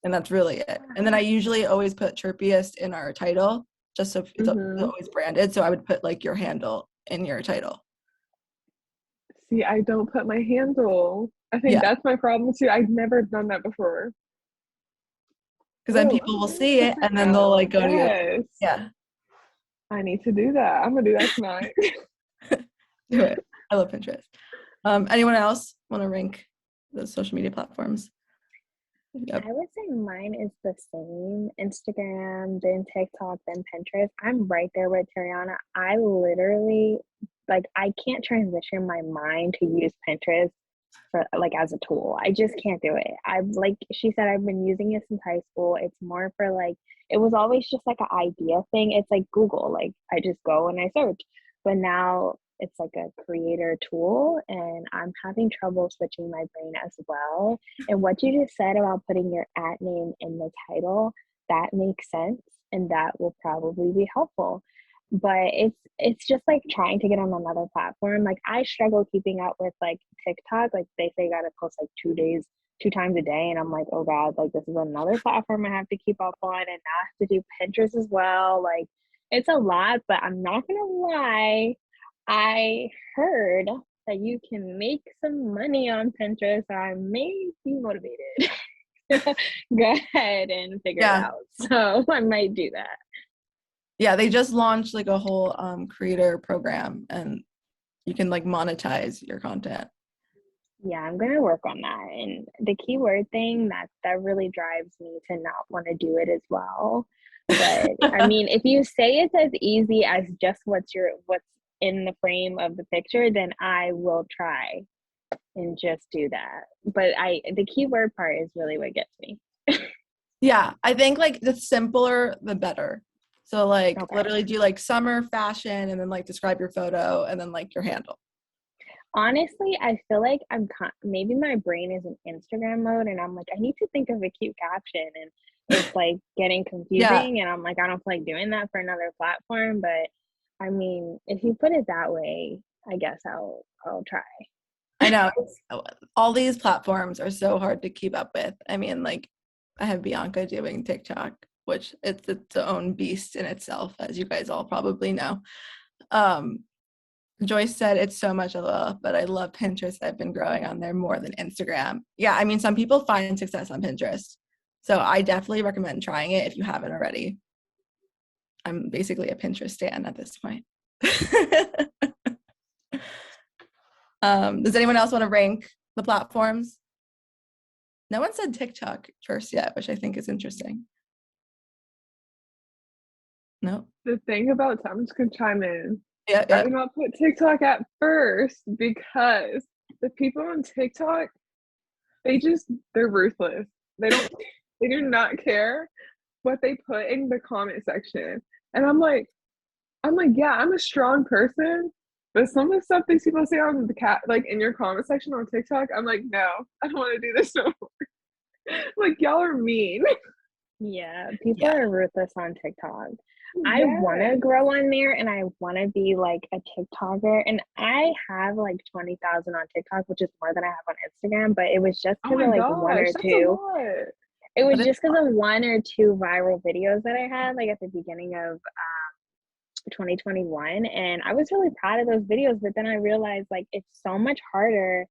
And that's really it. And then I usually always put Chirpyest in our title, just so it's always branded. So I would put like your handle in your title. See, I don't put my handle. I think that's my problem too. I've never done that before. Because then people will see it and then they'll like go to you. Yeah. I need to do that. I'm gonna do that tonight. Do it. I love Pinterest. Anyone else want to rank the social media platforms? Yep. I would say mine is the same. Instagram, then TikTok, then Pinterest. I'm right there with Tariana. I literally, like, I can't transition my mind to use Pinterest for like as a tool. I just can't do it. I've, like she said, I've been using it since high school. It's more for like, it was always just like an idea thing. It's like Google, like I just go and I search, but now it's like a creator tool and I'm having trouble switching my brain as well. And what you just said about putting your at name in the title, that makes sense and that will probably be helpful. But it's just like trying to get on another platform. Like I struggle keeping up with like TikTok. Like they say you gotta post like 2 times a day, and I'm like, oh god, like this is another platform I have to keep up on, and now I have to do Pinterest as well. Like it's a lot, but I'm not gonna lie, I heard that you can make some money on Pinterest. I may be motivated. Go ahead and figure it out. So I might do that. Yeah, they just launched like a whole creator program and you can like monetize your content. Yeah, I'm gonna work on that. And the keyword thing, that really drives me to not want to do it as well. But I mean, if you say it's as easy as just what's in the frame of the picture, then I will try and just do that. But the keyword part is really what gets me. Yeah, I think like the simpler the better. So like literally do like summer fashion and then like describe your photo and then like your handle. Honestly, I feel like maybe my brain is in Instagram mode and I'm like, I need to think of a cute caption and it's like getting confusing and I'm like, I don't feel like doing that for another platform. But I mean, if you put it that way, I guess I'll try. I know. All these platforms are so hard to keep up with. I mean, like I have Bianca doing TikTok, which it's its own beast in itself, as you guys all probably know. Joyce said it's so much I love, but I love Pinterest. I've been growing on there more than Instagram. Yeah, I mean, some people find success on Pinterest. So I definitely recommend trying it if you haven't already. I'm basically a Pinterest stan at this point. Does anyone else want to rank the platforms? No one said TikTok first yet, which I think is interesting. No. The thing about, I'm just gonna chime in. Yeah. I did not put TikTok at first because the people on TikTok, they're ruthless. They do not care what they put in the comment section. And I'm like, yeah, I'm a strong person, but some of the stuff these people say on the like in your comment section on TikTok, I'm like, no, I don't want to do this no more. Like, y'all are mean. Yeah, people are ruthless on TikTok. I Yes. want to grow on there and I want to be like a TikToker. And I have like 20,000 on TikTok, which is more than I have on Instagram, but it was just Oh because my of like gosh, one or that's a two. lot. It was But just because of one or two viral videos that I had like at the beginning of 2021. And I was really proud of those videos, but then I realized like it's so much harder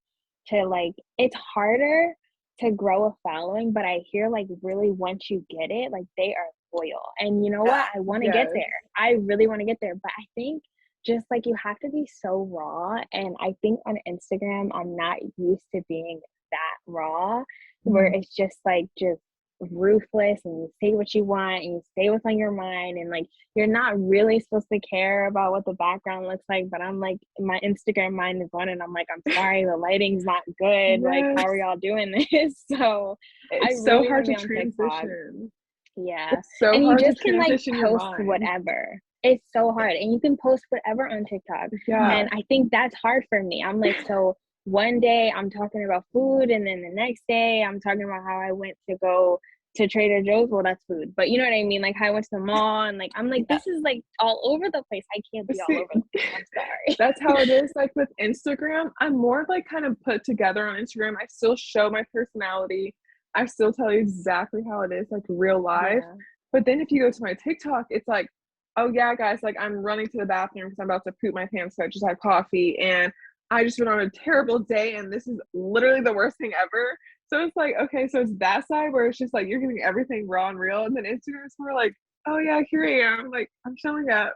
to like, it's harder to grow a following, but I hear like really once you get it, like they are loyal. And you know what? I want to get Yes. there. I really want to get there. But I think just like you have to be so raw. And I think on Instagram, I'm not used to being that raw, where it's just like just ruthless and you say what you want and you say what's on your mind, and like you're not really supposed to care about what the background looks like. But I'm like, my Instagram mind is on and I'm like, I'm sorry, the lighting's not good. Like, how are y'all doing this? So It's I so really hard want to to be on TikTok. transition. Yeah. It's so And you hard to just can like transition your post mind. whatever. It's so hard. And you can post whatever on TikTok. Yeah. And I think that's hard for me. I'm like, so one day I'm talking about food, and then the next day I'm talking about how I went to go to Trader Joe's. Well, that's food, but you know what I mean? Like how I went to the mall, and like I'm like, this is like all over the place. I can't be all over the place. I'm sorry. That's how it is. Like with Instagram, I'm more like kind of put together on Instagram. I still show my personality. I still tell you exactly how it is, like real life. Yeah. But then if you go to my TikTok, it's like, oh yeah, guys, like I'm running to the bathroom because I'm about to poop my pants. So I just had coffee and I just went on a terrible day and this is literally the worst thing ever. So it's like, okay, so it's that side where it's just like you're getting everything raw and real. And then Instagram's more like, oh yeah, here I am. Like I'm showing up.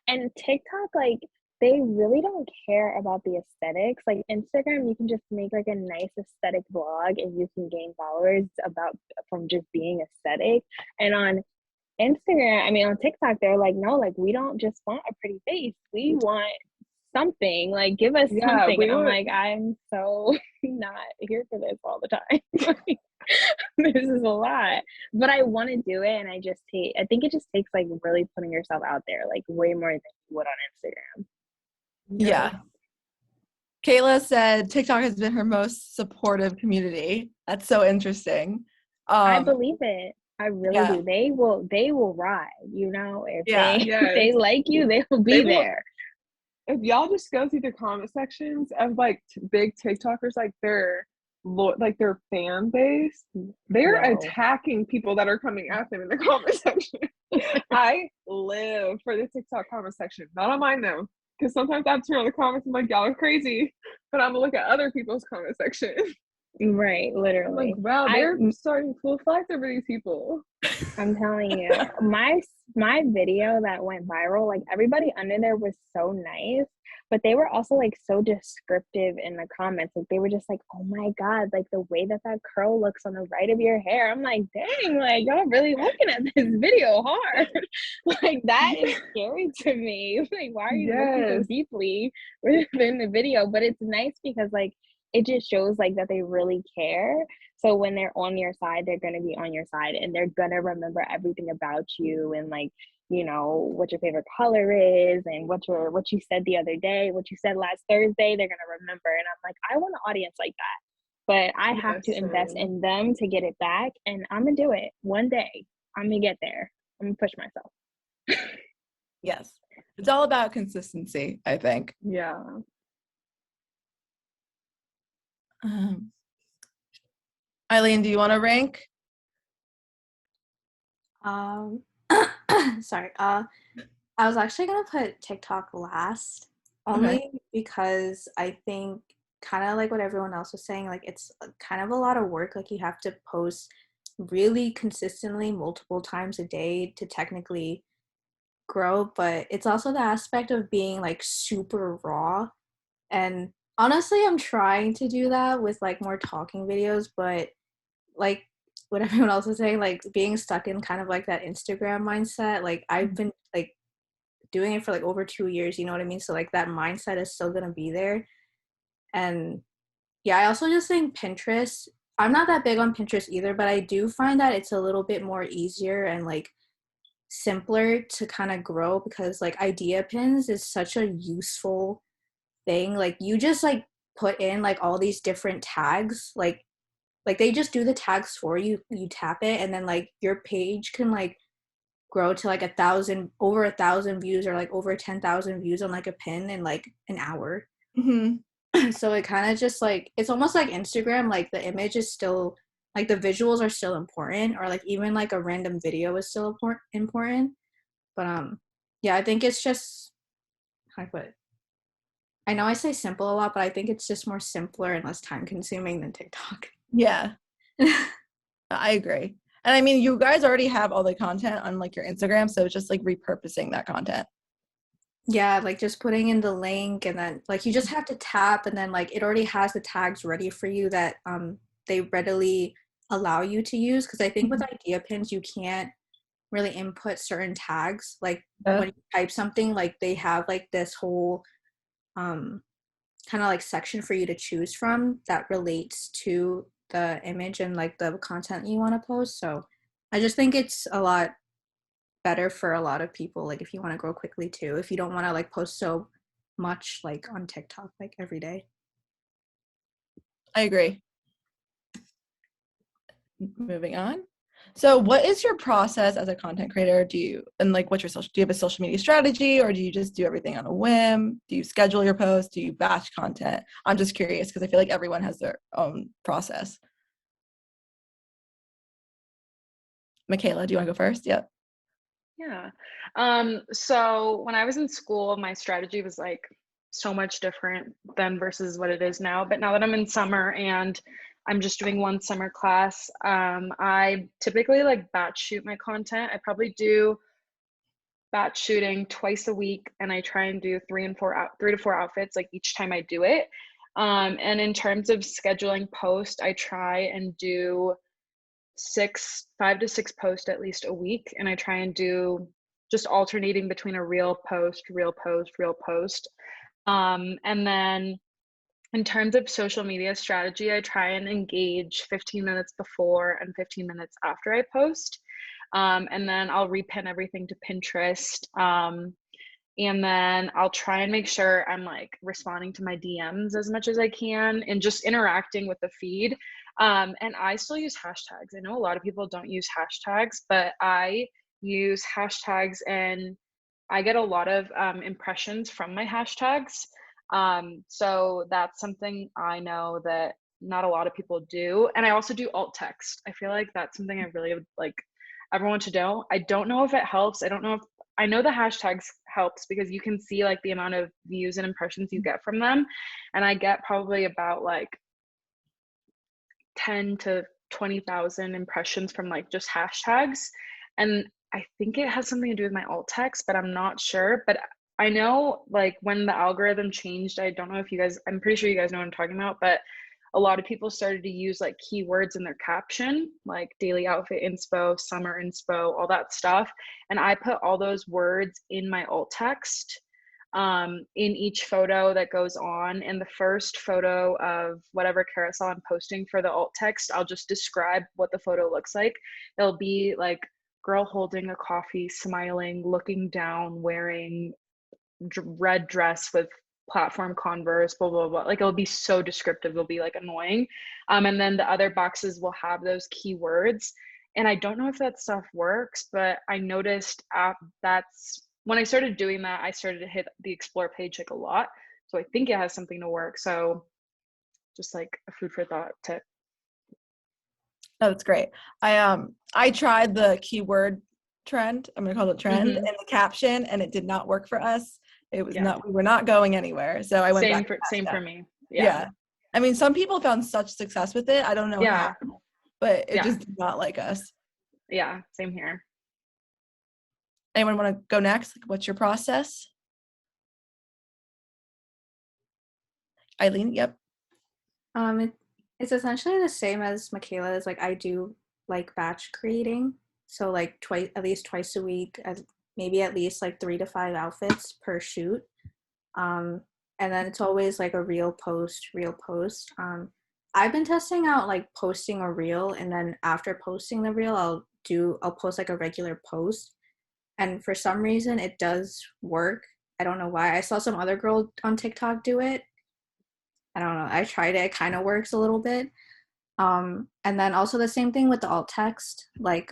And TikTok, like they really don't care about the aesthetics. Like Instagram, you can just make like a nice aesthetic vlog and you can gain followers about from just being aesthetic. And on Instagram, I mean on TikTok, they're like, no, like we don't just want a pretty face. We want something. Like give us something. And I'm like, I'm so not here for this all the time. Like, this is a lot. But I want to do it, and I think it just takes like really putting yourself out there, like way more than you would on Instagram. Yeah. Kayla said TikTok has been her most supportive community. That's so interesting. I believe it. I really do. They will ride, you know, if they like you, they will be there. If y'all just go through the comment sections of like big TikTokers, like their fan base, they're attacking people that are coming at them in the comment section. I live for the TikTok comment section, not on mine though, because sometimes I turn on the comments and I'm like, y'all are crazy, but I'm gonna look at other people's comment section. Right, literally. I'm like, wow, they're starting full flights over these people. I'm telling you, my video that went viral, like everybody under there was so nice, but they were also like so descriptive in the comments. Like they were just like, oh my God, like the way that curl looks on the right of your hair. I'm like, dang, like y'all really looking at this video hard. Like that is scary to me. Like, why are you looking so deeply within the video? But it's nice because like it just shows like that they really care. So when they're on your side, they're going to be on your side and they're going to remember everything about you and like, you know, what your favorite color is and what you said the other day, what you said last Thursday, they're going to remember. And I'm like, I want an audience like that, but I have to invest in them to get it back. And I'm going to do it one day. I'm going to get there. I'm going to push myself. Yes. It's all about consistency, I think. Yeah. Eileen, do you want to rank? Sorry. I was actually gonna put TikTok last, only because I think kind of like what everyone else was saying, like it's kind of a lot of work. Like you have to post really consistently multiple times a day to technically grow, but it's also the aspect of being like super raw. And honestly, I'm trying to do that with like more talking videos, but like what everyone else is saying, like being stuck in kind of like that Instagram mindset, like I've been like doing it for like over 2 years, you know what I mean? So like that mindset is still gonna be there. And yeah, I also just think Pinterest, I'm not that big on Pinterest either, but I do find that it's a little bit more easier and like simpler to kind of grow, because like idea pins is such a useful thing. Like you just like put in like all these different tags, like they just do the tags for you. You tap it and then like your page can like grow to like over 1,000 views, or like over 10,000 views on like a pin in like an hour. Mm-hmm. So it kind of just like, it's almost like Instagram, like the image is still like the visuals are still important, or like even like a random video is still important. But yeah, I think it's just, how do I put it? I know I say simple a lot, but I think it's just more simpler and less time consuming than TikTok. Yeah, I agree. And I mean, you guys already have all the content on like your Instagram, so it's just like repurposing that content. Yeah, like just putting in the link, and then like you just have to tap, and then like it already has the tags ready for you that they readily allow you to use. Because I think with idea pins you can't really input certain tags. Like when you type something, like they have like this whole kind of like section for you to choose from that relates to the image and like the content you want to post. So I just think it's a lot better for a lot of people, like if you want to grow quickly too, if you don't want to like post so much like on TikTok like every day. I agree. Moving on. So what is your process as a content creator? Do you have a social media strategy, or do you just do everything on a whim? Do you schedule your posts? Do you batch content? I'm just curious because I feel like everyone has their own process. Michaela, do you want to go first? Yep. Yeah. So when I was in school, my strategy was like so much different than versus what it is now. But now that I'm in summer and I'm just doing one summer class, I typically like batch shoot my content. I probably do batch shooting twice a week, and I try and do 3 to 4 outfits like each time I do it. And in terms of scheduling post, I try and do 5 to 6 posts at least a week, and I try and do just alternating between a reel post, reel post, reel post. And then in terms of social media strategy, I try and engage 15 minutes before and 15 minutes after I post. And then I'll repin everything to Pinterest. And then I'll try and make sure I'm like responding to my DMs as much as I can and just interacting with the feed. And I still use hashtags. I know a lot of people don't use hashtags, but I use hashtags, and I get a lot of impressions from my hashtags. So that's something I know that not a lot of people do. And I also do alt text. I feel like that's something I really would like everyone to know. I don't know if it helps. I know the hashtags helps because you can see like the amount of views and impressions you get from them. And I get probably about like 10 to 20,000 impressions from like just hashtags. And I think it has something to do with my alt text, but I'm not sure. But I know like when the algorithm changed, I don't know if I'm pretty sure you guys know what I'm talking about, but a lot of people started to use like keywords in their caption, like daily outfit inspo, summer inspo, all that stuff. And I put all those words in my alt text in each photo that goes on. And the first photo of whatever carousel I'm posting for the alt text, I'll just describe what the photo looks like. It'll be like girl holding a coffee, smiling, looking down, wearing red dress with platform Converse, blah, blah, blah. Like it'll be so descriptive, it'll be like annoying. And then the other boxes will have those keywords. And I don't know if that stuff works, but I noticed that's when I started doing that, I started to hit the explore page like a lot. So I think it has something to work. So just like a food for thought tip. Oh, that's great. I tried the keyword trend. I'm gonna call it trend in the caption, and it did not work for us. It was not. We were not going anywhere. So I went back. Same for me. Yeah. I mean, some people found such success with it. I don't know how, but it just did not like us. Yeah, same here. Anyone want to go next? Like, what's your process? Eileen, yep. It's essentially the same as Michaela's. Like I do like batch creating, so like at least twice a week, maybe at least like 3 to 5 outfits per shoot. And then it's always like a reel post. I've been testing out like posting a reel, and then after posting the reel, I'll post like a regular post. And for some reason it does work. I don't know why. I saw some other girl on TikTok do it. I don't know. I tried it. It kind of works a little bit. And then also the same thing with the alt text, like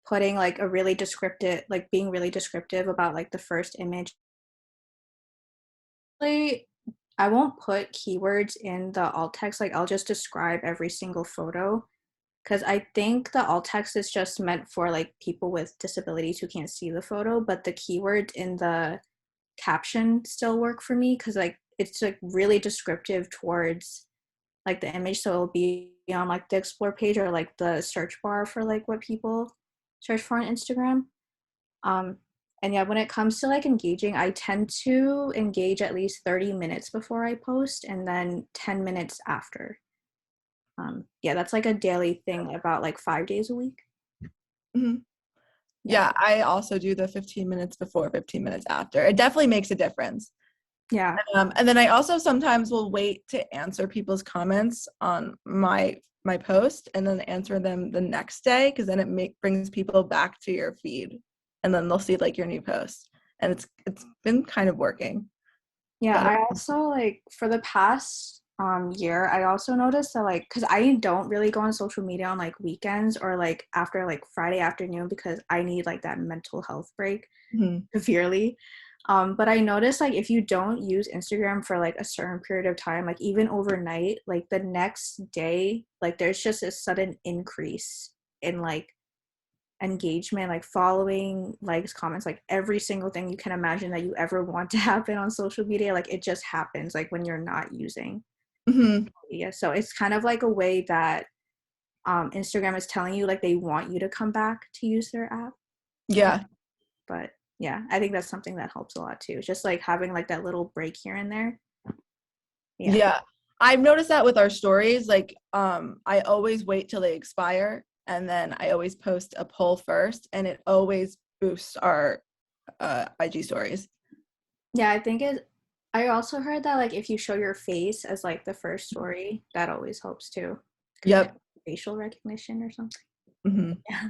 putting like a really descriptive, like being really descriptive about like the first image. I won't put keywords in the alt text. Like I'll just describe every single photo, because I think the alt text is just meant for like people with disabilities who can't see the photo, but the keywords in the caption still work for me, because like it's like really descriptive towards like the image, so it'll be on like the explore page or like the search bar for like what people search for on Instagram. um and yeah, when it comes to like engaging, I tend to engage at least 30 minutes before I post, and then 10 minutes after. Yeah, that's like a daily thing, about like 5 days a week. Mm-hmm. Yeah, I also do the 15 minutes before, 15 minutes after. It definitely makes a difference. Yeah. And then I also sometimes will wait to answer people's comments on my post, and then answer them the next day, because then it brings people back to your feed, and then they'll see like your new post, and it's been kind of working. Yeah, I also like for the past year, I also noticed that like, because I don't really go on social media on like weekends or like after like Friday afternoon, because I need like that mental health break severely. But I noticed like if you don't use Instagram for like a certain period of time, like even overnight, like the next day, like there's just a sudden increase in like engagement, like following, likes, comments, like every single thing you can imagine that you ever want to happen on social media, like it just happens like when you're not using media. So it's kind of like a way that Instagram is telling you like they want you to come back to use their app. Yeah. But yeah, I think that's something that helps a lot too, just like having like that little break here and there. Yeah. I've noticed that with our stories, like I always wait till they expire, and then I always post a poll first, and it always boosts our IG stories. Yeah, I also heard that like if you show your face as like the first story, that always helps too. Yep. Facial recognition or something. Yeah.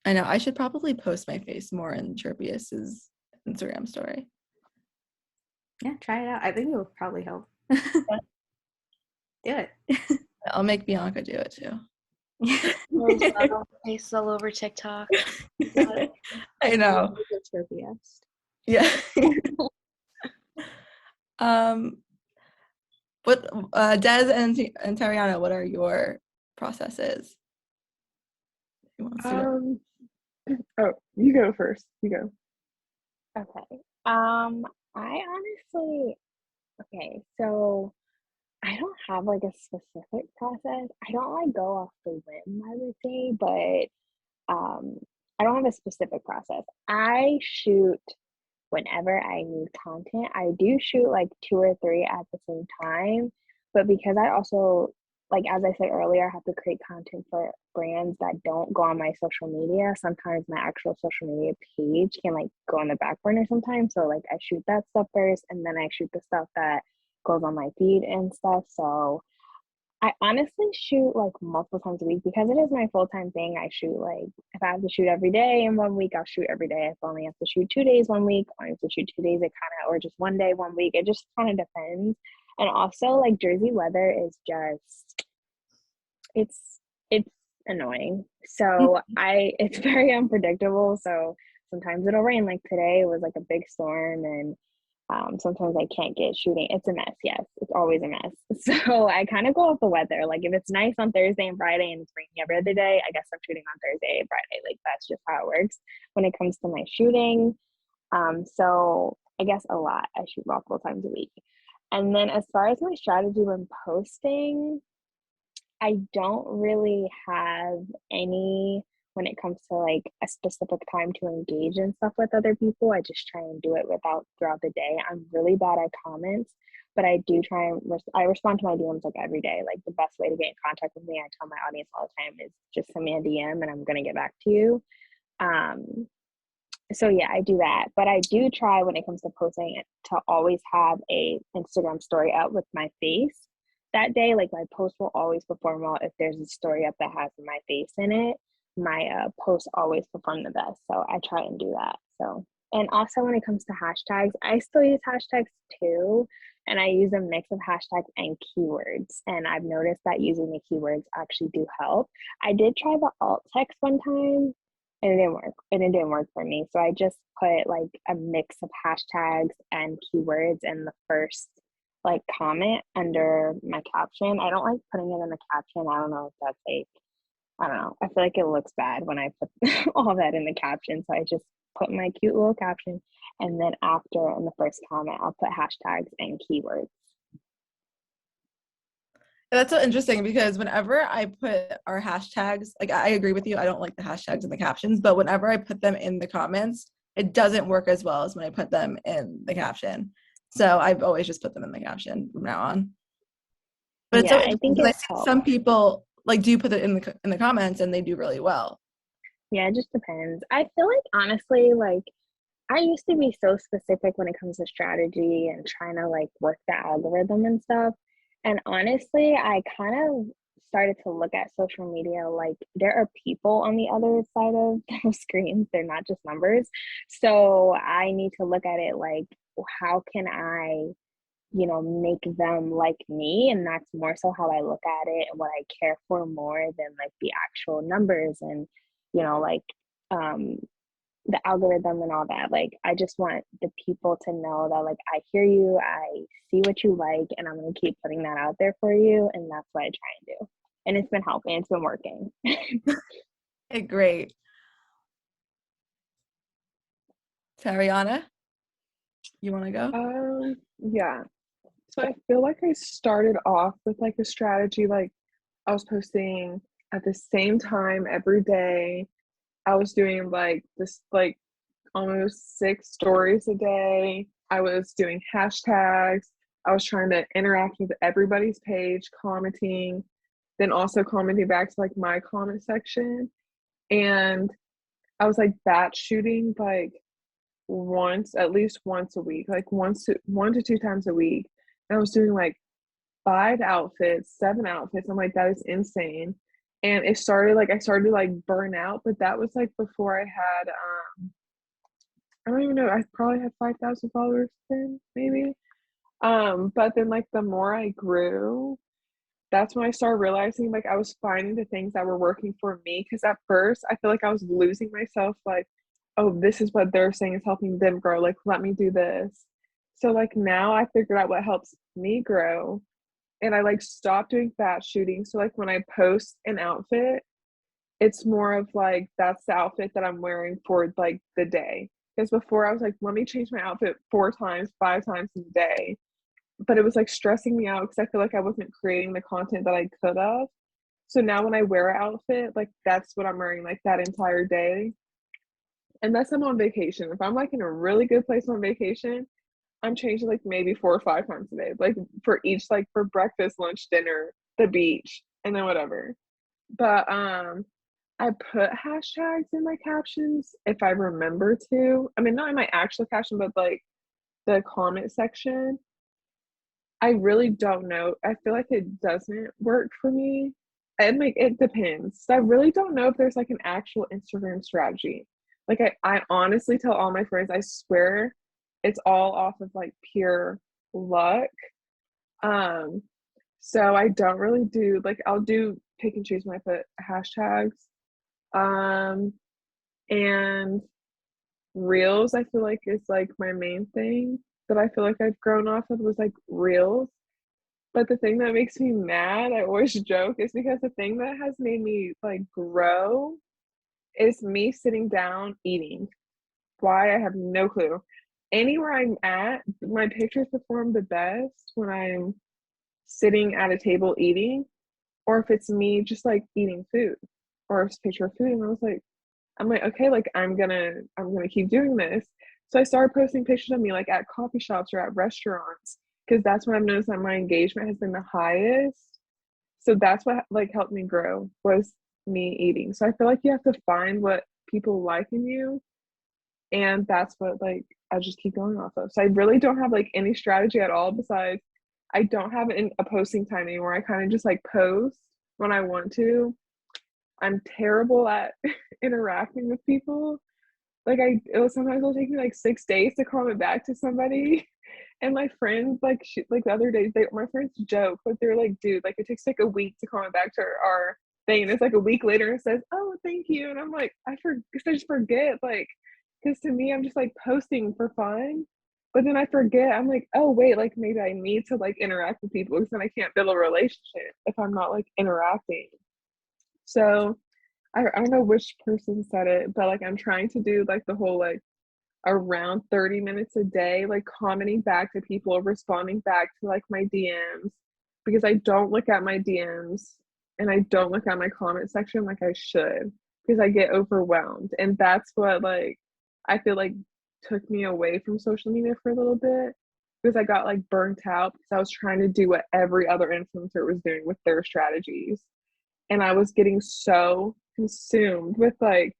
I know. I should probably post my face more in Chirpyest's Instagram story. Yeah, try it out. I think it will probably help. Do it. I'll make Bianca do it too. Face all over TikTok. I know. Chirpyest. Yeah. What Des and Tariana, what are your processes? Who wants to go? Oh, you go first. You go. Okay. I honestly, okay, so I don't have like a specific process. I don't like go off the whim, I would say, but I don't have a specific process. I shoot whenever I need content. I do shoot like 2 or 3 at the same time, but because I also, like as I said earlier, I have to create content for brands that don't go on my social media. Sometimes my actual social media page can like go on the back burner sometimes. So like I shoot that stuff first, and then I shoot the stuff that goes on my feed and stuff. So I honestly shoot like multiple times a week because it is my full-time thing. I shoot like, if I have to shoot every day in 1 week, I'll shoot every day. If I only have to shoot 2 days 1 week, I have to shoot 2 days, it kind of, or just 1 day 1 week. It just kind of depends. And also like Jersey weather is just, it's annoying. So it's very unpredictable. So sometimes it'll rain, like today it was like a big storm, and sometimes I can't get shooting. It's a mess. Yes, it's always a mess. So I kind of go off the weather. Like if it's nice on Thursday and Friday and it's raining every other day, I guess I'm shooting on Thursday and Friday. Like that's just how it works when it comes to my shooting. So I guess a lot. I shoot multiple times a week. And then as far as my strategy when posting, I don't really have any when it comes to like a specific time to engage and stuff with other people. I just try and do it throughout the day. I'm really bad at comments, but I do try and I respond to my DMs like every day. Like the best way to get in contact with me, I tell my audience all the time, is just send me a DM and I'm gonna get back to you. So yeah, I do that, but I do try when it comes to posting to always have a Instagram story out with my face. that day, like my post will always perform well. If there's a story up that has my face in it, my posts always perform the best. So I try and do that. So, and also when it comes to hashtags, I still use hashtags too. And I use a mix of hashtags and keywords. And I've noticed that using the keywords actually do help. I did try the alt text one time and it didn't work. And it didn't work for me. So I just put like a mix of hashtags and keywords in the first like comment under my caption. I don't like putting it in the caption. I don't know if that's like, I don't know. I feel like it looks bad when I put all that in the caption. So I just put my cute little caption. And then after in the first comment, I'll put hashtags and keywords. That's so interesting because whenever I put our hashtags, like I agree with you, I don't like the hashtags in the captions, but whenever I put them in the comments, it doesn't work as well as when I put them in the caption. So I've always just put them in the caption from now on. But it's Yeah, so I think I it's see some people like do put it in the comments and they do really well. Yeah, it just depends. I feel like honestly, like I used to be so specific when it comes to strategy and trying to like work the algorithm and stuff. And honestly, I kind of started to look at social media like there are people on the other side of those screens. They're not just numbers. So I need to look at it like, how can I, make them like me? And that's more so how I look at it and what I care for more than like the actual numbers and, like, the algorithm and all that. Like I just want the people to know that like I hear you, I see what you like, and I'm gonna keep putting that out there for you. And that's what I try and do. And it's been helping, it's been working. Okay, great. Tariana, you wanna go? Yeah. So I feel like I started off with like a strategy, like I was posting at the same time every day. I was doing like this, like almost 6 stories a day. I was doing hashtags. I was trying to interact with everybody's page, commenting, then also commenting back to like my comment section. And I was like batch shooting like at least once a week, like 1 to 2 times a week. And I was doing like 5 outfits, 7 outfits. I'm like, that is insane. And I started to like burn out, but that was like before I had I don't even know, I probably had 5,000 followers then, maybe. But then like the more I grew, that's when I started realizing like I was finding the things that were working for me. Because at first I feel like I was losing myself, like, oh, this is what they're saying is helping them grow. Like, let me do this. So like now I figured out what helps me grow. And I like stopped doing batch shooting. So like when I post an outfit, it's more of like that's the outfit that I'm wearing for like the day. Because before I was like, let me change my outfit 4 times, 5 times in a day. But it was like stressing me out because I feel like I wasn't creating the content that I could have. So now when I wear an outfit, like that's what I'm wearing like that entire day. Unless I'm on vacation. If I'm like in a really good place on vacation, I'm changing like maybe 4 or 5 times a day. Like for each, like for breakfast, lunch, dinner, the beach, and then whatever. But I put hashtags in my captions if I remember to. I mean, not in my actual caption, but like the comment section. I really don't know. I feel like it doesn't work for me. And like it depends. So I really don't know if there's like an actual Instagram strategy. Like I honestly tell all my friends, I swear it's all off of like pure luck. Um, so I don't really do like I'll do pick and choose when I put hashtags. And reels I feel like is like my main thing that I feel like I've grown off of was like reels. But the thing that makes me mad, I always joke, is because the thing that has made me like grow is me sitting down eating. Why? I have no clue. Anywhere I'm at, my pictures perform the best when I'm sitting at a table eating, or if it's me just like eating food, or it's a picture of food, and I'm like, okay, like I'm gonna keep doing this. So I started posting pictures of me like at coffee shops or at restaurants because that's when I've noticed that my engagement has been the highest. So that's what like helped me grow was me eating. So I feel like you have to find what people like in you, and that's what like I just keep going off of. So I really don't have like any strategy at all besides I don't have a posting time anymore. I kind of just like post when I want to. I'm terrible at interacting with people. Like sometimes it'll take me like 6 days to comment back to somebody. And my friends like like the other day, my friends joke, but they're like, dude, like it takes like a week to comment back to our thing. And it's like a week later and says, oh, thank you. And I'm like, I just forget, like, because to me, I'm just like posting for fun. But then I forget, I'm like, oh wait, like maybe I need to like interact with people because then I can't build a relationship if I'm not like interacting. So I don't know which person said it, but like I'm trying to do like the whole like around 30 minutes a day, like commenting back to people, responding back to like my DMs, because I don't look at my DMs and I don't look at my comment section like I should, because I get overwhelmed. And that's what like I feel like took me away from social media for a little bit, because I got like burnt out because I was trying to do what every other influencer was doing with their strategies. And I was getting so consumed with like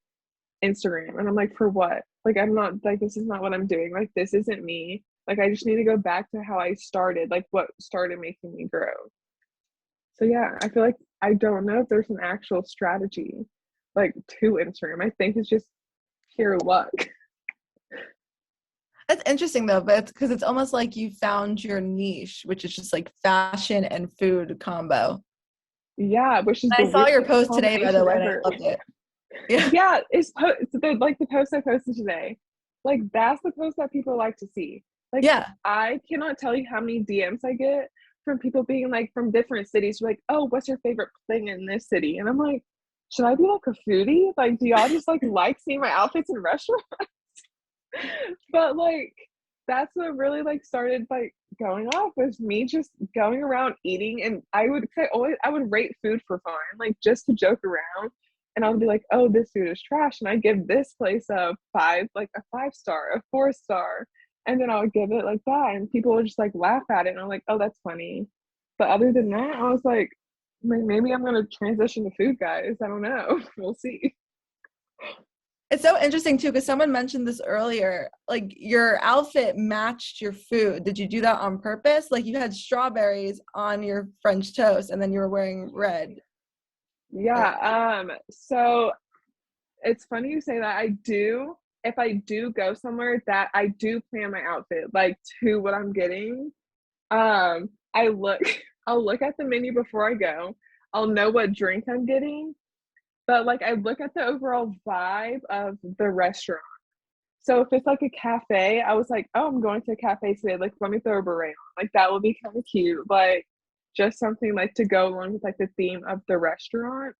Instagram. And I'm like, for what? Like, I'm not like, this is not what I'm doing. Like, this isn't me. Like, I just need to go back to how I started, like what started making me grow. So yeah, I feel like I don't know if there's an actual strategy like to Instagram. I think it's just pure luck. That's interesting though, but it's because it's almost like you found your niche, which is just like fashion and food combo. Yeah, which is I saw your post today, by the way, and I loved it. Yeah. Yeah, it's like the post I posted today. Like that's the post that people like to see. Like Yeah. I cannot tell you how many DMs I get from people being like from different cities, like, oh, what's your favorite thing in this city? And I'm like, should I be like a foodie? Like, do y'all just like seeing my outfits in restaurants? But like that's what really like started like going off, was me just going around eating. And I would rate food for fun, like just to joke around. And I would be like, oh, this food is trash, and I give this place a 5-star, a 4-star, and then I would give it like that, and people would just like laugh at it, and I'm like, oh, that's funny. But other than that, I was like, maybe I'm gonna transition to food, guys. I don't know. We'll see. It's so interesting too, because someone mentioned this earlier, like your outfit matched your food. Did you do that on purpose? Like you had strawberries on your French toast and then you were wearing red. Yeah, so it's funny you say that. If I do go somewhere, that I do plan my outfit like to what I'm getting. I'll look at the menu before I go. I'll know what drink I'm getting. But like I look at the overall vibe of the restaurant. So if it's like a cafe, I was like, oh, I'm going to a cafe today. Like, let me throw a beret on. Like that would be kind of cute. Like just something like to go along with like the theme of the restaurant.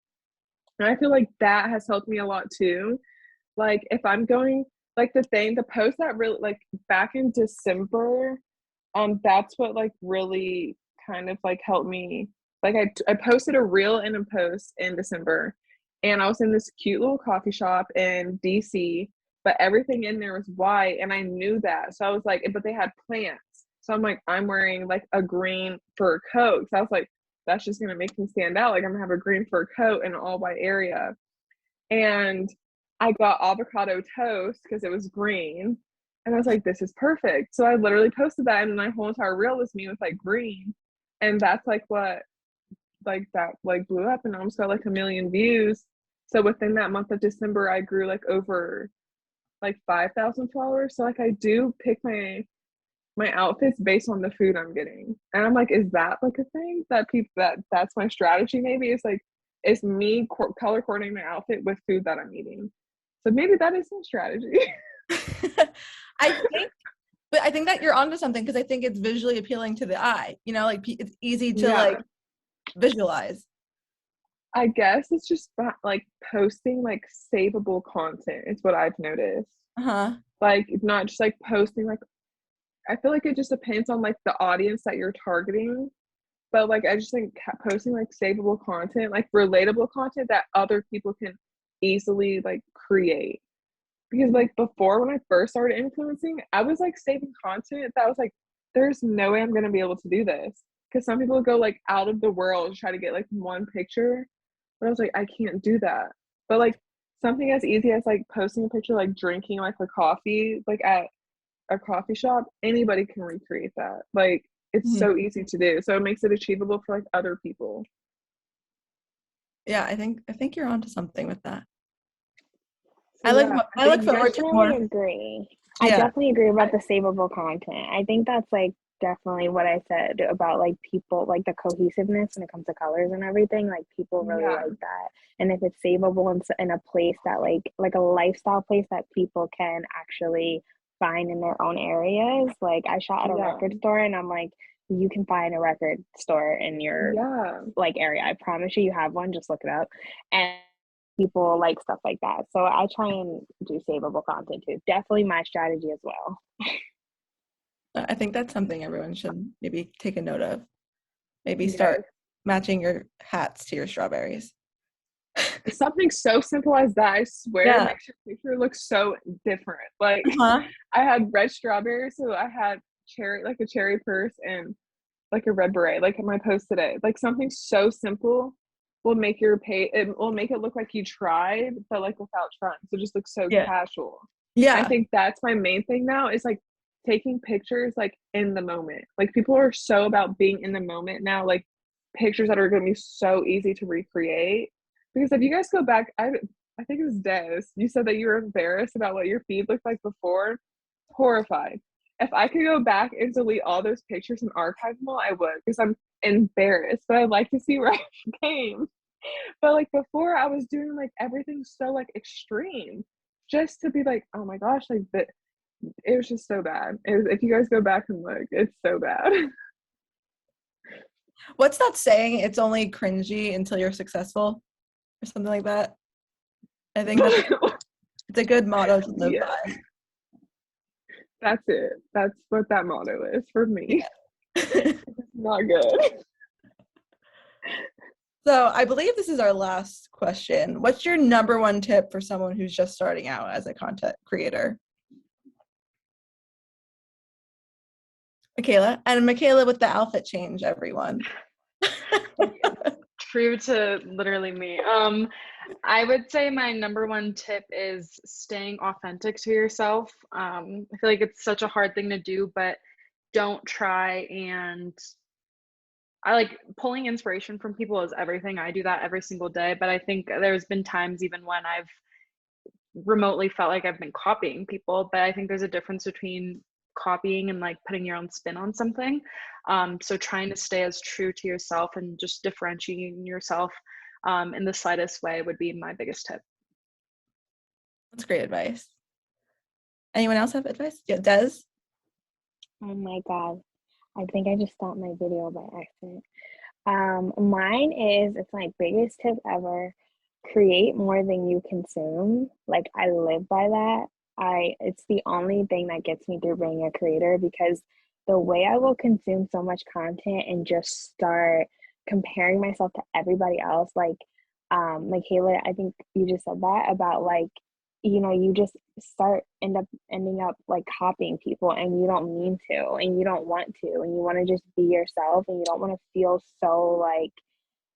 And I feel like that has helped me a lot too. Like if I'm going, like the post that really like back in December, that's what like really kind of like helped me. Like I posted a reel and a post in December, and I was in this cute little coffee shop in DC, but everything in there was white, and I knew that. So I was like, but they had plants. So I'm like, I'm wearing like a green fur coat. So I was like, that's just gonna make me stand out. Like I'm gonna have a green fur coat in an all white area. And I got avocado toast because it was green. And I was like, this is perfect. So I literally posted that, and my whole entire reel was me with like green. And that's like what like that like blew up and almost got like 1 million views. So within that month of December, I grew like over like 5,000 followers. So like I do pick my outfits based on the food I'm getting. And I'm like, is that like a thing that people that's my strategy? Maybe it's like it's me color coordinating my outfit with food that I'm eating. So maybe that is some strategy. I think that you're onto something, because I think it's visually appealing to the eye. You know, like it's easy to like visualize. I guess it's just like posting like savable content is what I've noticed. Like not just like posting like, I feel like it just depends on like the audience that you're targeting. But like I just think posting like savable content, like relatable content that other people can easily like create. Because like before, when I first started influencing, I was like saving content that was like, there's no way I'm gonna be able to do this. Because some people go like out of the world to try to get like one picture. But I was like, I can't do that. But like something as easy as like posting a picture like drinking like a coffee like at a coffee shop, anybody can recreate that. Like it's Mhm. so easy to do. So it makes it achievable for like other people. Yeah, I think you're onto something with that. So I like yeah, I look I forward to definitely more. agree. I Yeah. definitely agree about the savable content. I think that's like definitely what I said about like people, like the cohesiveness when it comes to colors and everything. Like people really yeah, like that. And if it's savable in a place that like a lifestyle place that people can actually find in their own areas. Like I shot at a yeah, record store and I'm like, you can find a record store in your yeah. like area. I promise you, you have one. Just look it up. And people like stuff like that. So I try and do savable content too. Definitely my strategy as well. I think that's something everyone should maybe take a note of. Maybe Yes. start matching your hats to your strawberries. Something so simple as that, I swear, Yeah. makes your picture look so different. Like Uh-huh. I had red strawberries, so I had cherry, like a cherry purse and like a red beret, like in my post today. Like something so simple will make your pay, it will make it look like you tried, but like without trying. So it just looks so Yeah. casual. I Yeah. think that's my main thing now is like taking pictures like in the moment. Like people are so about being in the moment now, like pictures that are going to be so easy to recreate. Because if you guys go back, I think it was Des, you said that you were embarrassed about what your feed looked like before. Horrified. If I could go back and delete all those pictures and archive them all, I would, because I'm embarrassed. But I'd like to see where I came. But like before, I was doing like everything so like extreme, just to be like, oh my gosh, like that. It was just so bad. If you guys go back and look, it's so bad. What's that saying? It's only cringy until you're successful, or something like that. I think it's a good motto to live Yeah, by. that's it. That's what that motto is for me. Yeah. It's not good. So I believe this is our last question. What's your number one tip for someone who's just starting out as a content creator? Michaela with the outfit change, everyone. True to literally me. I would say my number one tip is staying authentic to yourself. I feel like it's such a hard thing to do, but don't try and I like pulling inspiration from people is everything. I do that every single day, but I think there's been times even when I've remotely felt like I've been copying people, but I think there's a difference between copying and like putting your own spin on something. So trying to stay as true to yourself and just differentiating yourself in the slightest way would be my biggest tip. That's great advice. Anyone else have advice? Yeah, Des? Oh my God. I think I just stopped my video by accident. Mine is, it's my biggest tip ever. Create more than you consume. Like I live by that. It's the only thing that gets me through being a creator because the way I will consume so much content and just start comparing myself to everybody else, like Kayla, I think you just said that about like, you just ending up like copying people and you don't mean to and you don't want to and you want to just be yourself and you don't want to feel so like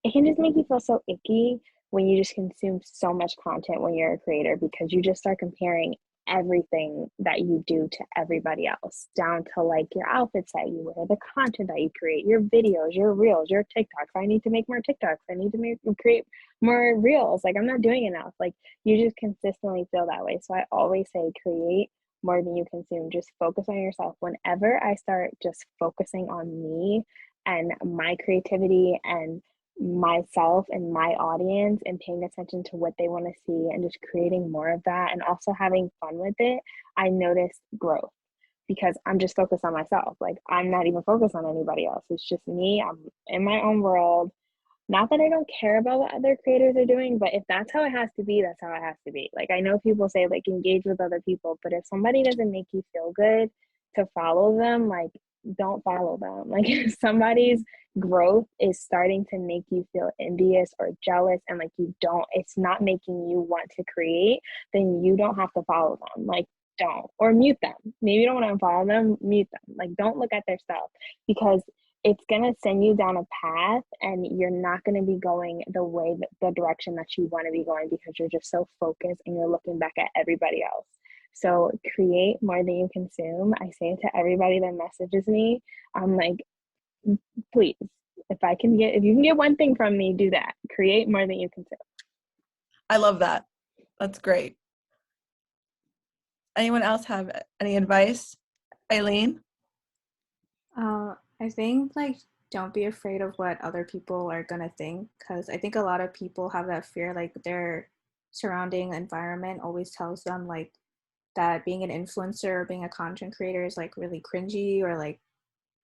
it can just make you feel so icky when you just consume so much content when you're a creator because you just start comparing everything that you do to everybody else, down to like your outfits that you wear, the content that you create, your videos, your reels, your TikToks. I need to make more TikToks. I need to create more reels. Like I'm not doing enough. Like you just consistently feel that way. So I always say create more than you consume. Just focus on yourself. Whenever I start just focusing on me and my creativity and myself and my audience and paying attention to what they want to see and just creating more of that and also having fun with it, I notice growth because I'm just focused on myself. Like I'm not even focused on anybody else. It's just me. I'm in my own world. Not that I don't care about what other creators are doing, but if that's how it has to be, that's how it has to be. Like I know people say like engage with other people, but if somebody doesn't make you feel good to follow them, like don't follow them. Like if somebody's growth is starting to make you feel envious or jealous and like it's not making you want to create, then you don't have to follow them. Like don't, or mute them. Maybe you don't want to unfollow them, mute them. Like don't look at their stuff because it's going to send you down a path and you're not going to be going the direction that you want to be going because you're just so focused and you're looking back at everybody else. So create more than you consume. I say it to everybody that messages me. I'm like, please, if you can get one thing from me, do that. Create more than you consume. I love that. That's great. Anyone else have any advice? Eileen? I think like don't be afraid of what other people are gonna think, because I think a lot of people have that fear, like their surrounding environment always tells them like that being an influencer or being a content creator is like really cringy, or like,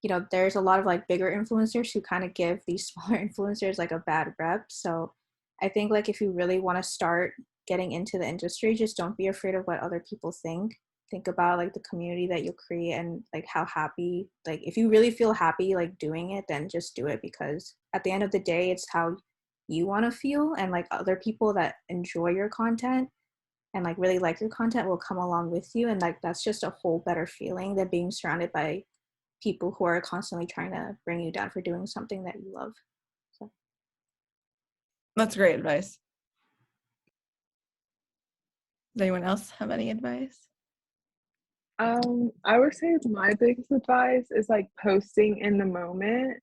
you know, there's a lot of like bigger influencers who kind of give these smaller influencers like a bad rep. So I think like if you really want to start getting into the industry, just don't be afraid of what other people think about like the community that you create, and like how happy, like if you really feel happy like doing it, then just do it, because at the end of the day it's how you want to feel, and like other people that enjoy your content and like really like your content will come along with you, and like that's just a whole better feeling than being surrounded by people who are constantly trying to bring you down for doing something that you love. So That's great advice. Does anyone else have any advice? I would say my biggest advice is like posting in the moment.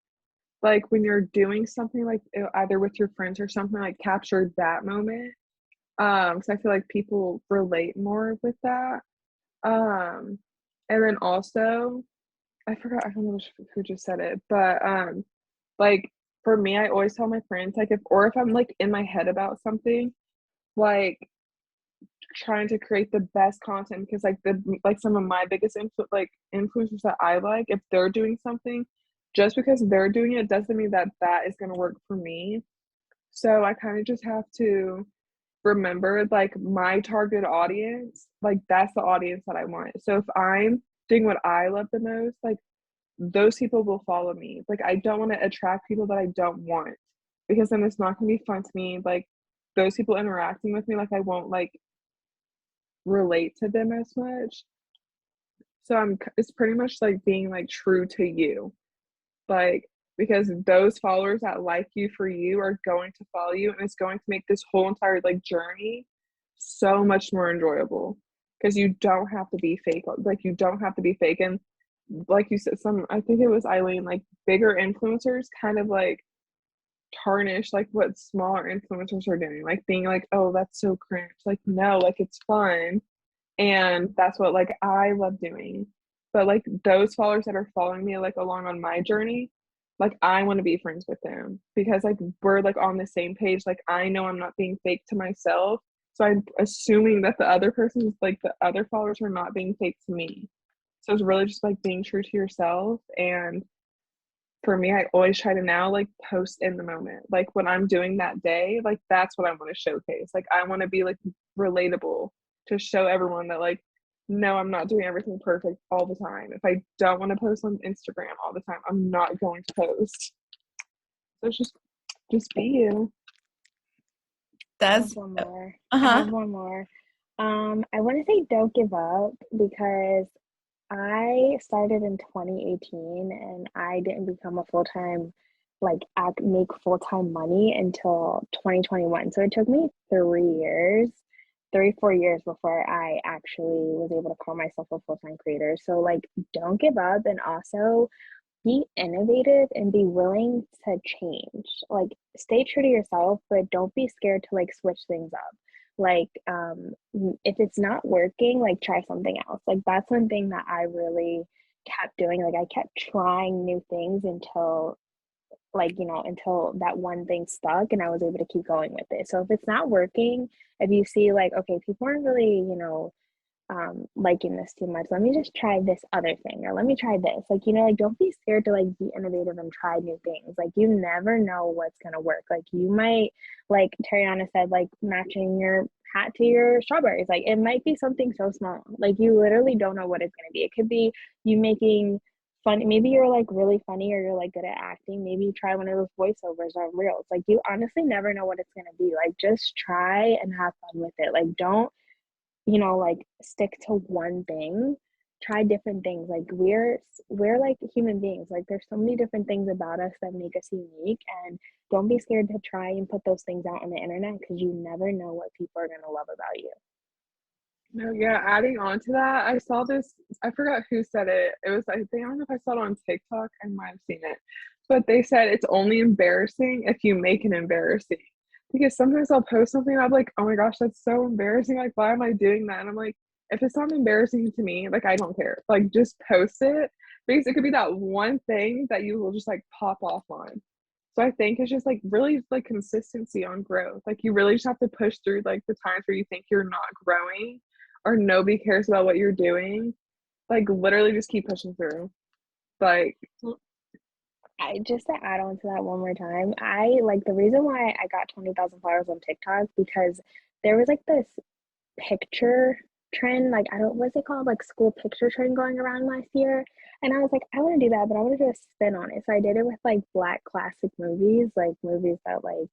Like when you're doing something like either with your friends or something, like capture that moment. Because I feel like people relate more with that. And then also, I forgot, I don't know who just said it, but like for me, I always tell my friends, like if I'm like in my head about something, like trying to create the best content, because like some of my biggest influencers that I like, if they're doing something, just because they're doing it doesn't mean that is going to work for me. So I kind of just have to remember like my target audience, like that's the audience that I want. So if I'm doing what I love the most, like those people will follow me. Like I don't want to attract people that I don't want, because then it's not going to be fun to me. Like those people interacting with me, like I won't like relate to them as much. So it's pretty much like being like true to you, like because those followers that like you for you are going to follow you, and it's going to make this whole entire like journey so much more enjoyable, because you don't have to be fake. Like you don't have to be fake. And like you said, I think it was Eileen, like bigger influencers kind of like tarnish like what smaller influencers are doing, like being like, oh, that's so cringe. Like no, like it's fun, and that's what like I love doing. But like those followers that are following me like along on my journey, like I want to be friends with them, because like we're like on the same page. Like I know I'm not being fake to myself, so I'm assuming that the other person's like the other followers are not being fake to me. So it's really just like being true to yourself. And for me, I always try to now like post in the moment, like when I'm doing that day, like that's what I want to showcase. Like I want to be like relatable, to show everyone that like no, I'm not doing everything perfect all the time. If I don't want to post on Instagram all the time, I'm not going to post. So it's just be you. I Des? have one more. Uh-huh. I have one more. I want to say don't give up, because I started in 2018 and I didn't become a full-time, like make full-time money until 2021. So it took me 3 years, 4 years before I actually was able to call myself a full-time creator. So like don't give up, and also be innovative and be willing to change. Like stay true to yourself, but don't be scared to like switch things up. Like if it's not working, like try something else. Like that's one thing that I really kept doing. Like I kept trying new things until until that one thing stuck and I was able to keep going with it. So if it's not working, if you see like, okay, people aren't really, liking this too much, let me just try this other thing, or let me try this, like don't be scared to like be innovative and try new things. Like you never know what's gonna work. Like you might, like Tariana said, like matching your hat to your strawberries, like it might be something so small. Like you literally don't know what it's gonna be. It could be you making fun, maybe you're like really funny, or you're like good at acting, maybe you try one of those voiceovers or reels. Like you honestly never know what it's gonna be. Like just try and have fun with it. Like don't like stick to one thing. Try different things. Like we're like human beings. Like there's so many different things about us that make us unique, and don't be scared to try and put those things out on the internet, because you never know what people are going to love about you. No, yeah, adding on to that, I saw this, I forgot who said it. It was, I think, I don't know if I saw it on TikTok, I might have seen it. But they said it's only embarrassing if you make it embarrassing. Because sometimes I'll post something and I'm like, oh my gosh, that's so embarrassing. Like, why am I doing that? And I'm like, if it's not embarrassing to me, like, I don't care. Like, just post it. Because it could be that one thing that you will just like pop off on. So I think it's just like really like consistency on growth. Like, you really just have to push through like the times where you think you're not growing or nobody cares about what you're doing. Like, literally just keep pushing through. Like, I just to add on to that one more time, I like the reason why I got 20,000 followers on TikTok because there was like this picture trend, like I don't what's it called, like school picture trend going around last year. And I was like, I want to do that, but I want to do a spin on it. So I did it with like black classic movies, like movies that like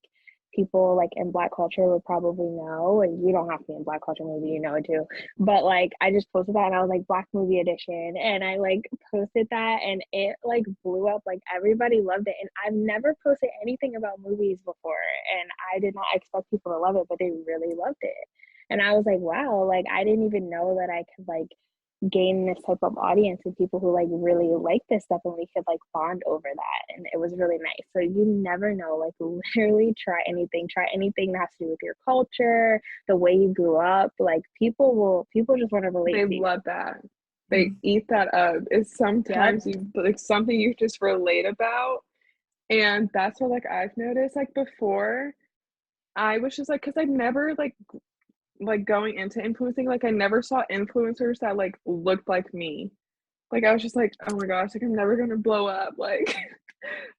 people like in black culture would probably know. And you don't have to be in black culture movie, you know it too. But like I just posted that and I was like black movie edition. And I like posted that and it like blew up. Like everybody loved it. And I've never posted anything about movies before. And I did not expect people to love it, but they really loved it. And I was like, wow, like I didn't even know that I could like gain this type of audience with people who like really like this stuff and we could like bond over that. And it was really nice. So you never know, like literally try anything that has to do with your culture, the way you grew up. Like people just want to relate they to you. love that. They eat that up. It's sometimes you like something you just relate about. And that's what like I've noticed. Like before, I was just like, because I've never like going into influencing, like I never saw influencers that like looked like me. Like I was just like, oh my gosh, like I'm never gonna blow up. Like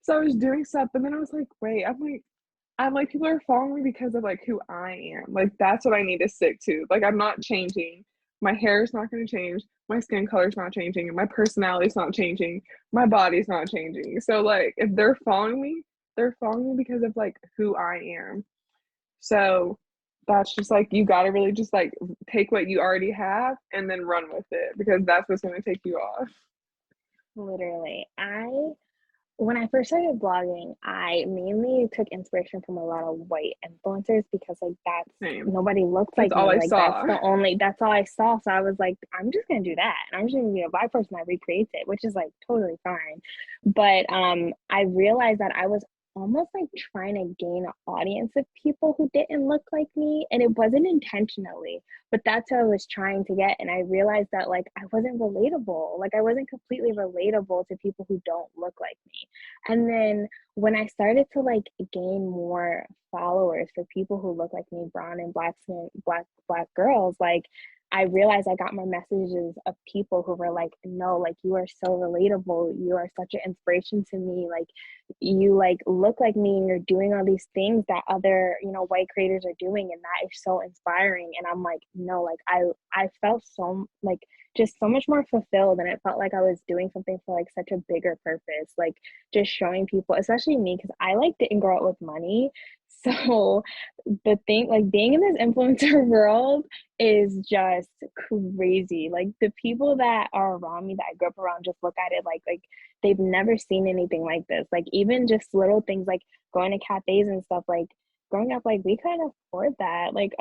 so I was doing stuff, but then I was like, wait, I'm like people are following me because of like who I am. Like that's what I need to stick to. Like I'm not changing. My hair is not gonna change. My skin color is not changing. And my personality is not changing. My body's not changing. So like if they're following me because of like who I am. So that's just like you got to really just like take what you already have and then run with it because that's what's going to take you off. Literally. When I first started blogging, I mainly took inspiration from a lot of white influencers because like nobody looked like That's all me. I Like saw. that's all I saw. So I was like, I'm just gonna do that. And I'm just gonna be a black person that recreates it, which is like totally fine. But I realized that I was almost like trying to gain an audience of people who didn't look like me. And it wasn't intentionally, but that's what I was trying to get. And I realized that like I wasn't relatable. Like I wasn't completely relatable to people who don't look like me. And then when I started to like gain more followers for people who look like me, brown and black skin, black girls, like I realized I got more messages of people who were like, no, like you are so relatable. You are such an inspiration to me. Like you like look like me and you're doing all these things that other, you know, white creators are doing. And that is so inspiring. And I'm like, no, like I felt so like just so much more fulfilled. And it felt like I was doing something for like such a bigger purpose, like just showing people, especially me, because I like didn't grow up with money. So the thing, like being in this influencer world is just crazy. Like the people that are around me that I grew up around just look at it like they've never seen anything like this. Like even just little things like going to cafes and stuff, like growing up, like we couldn't afford that. Like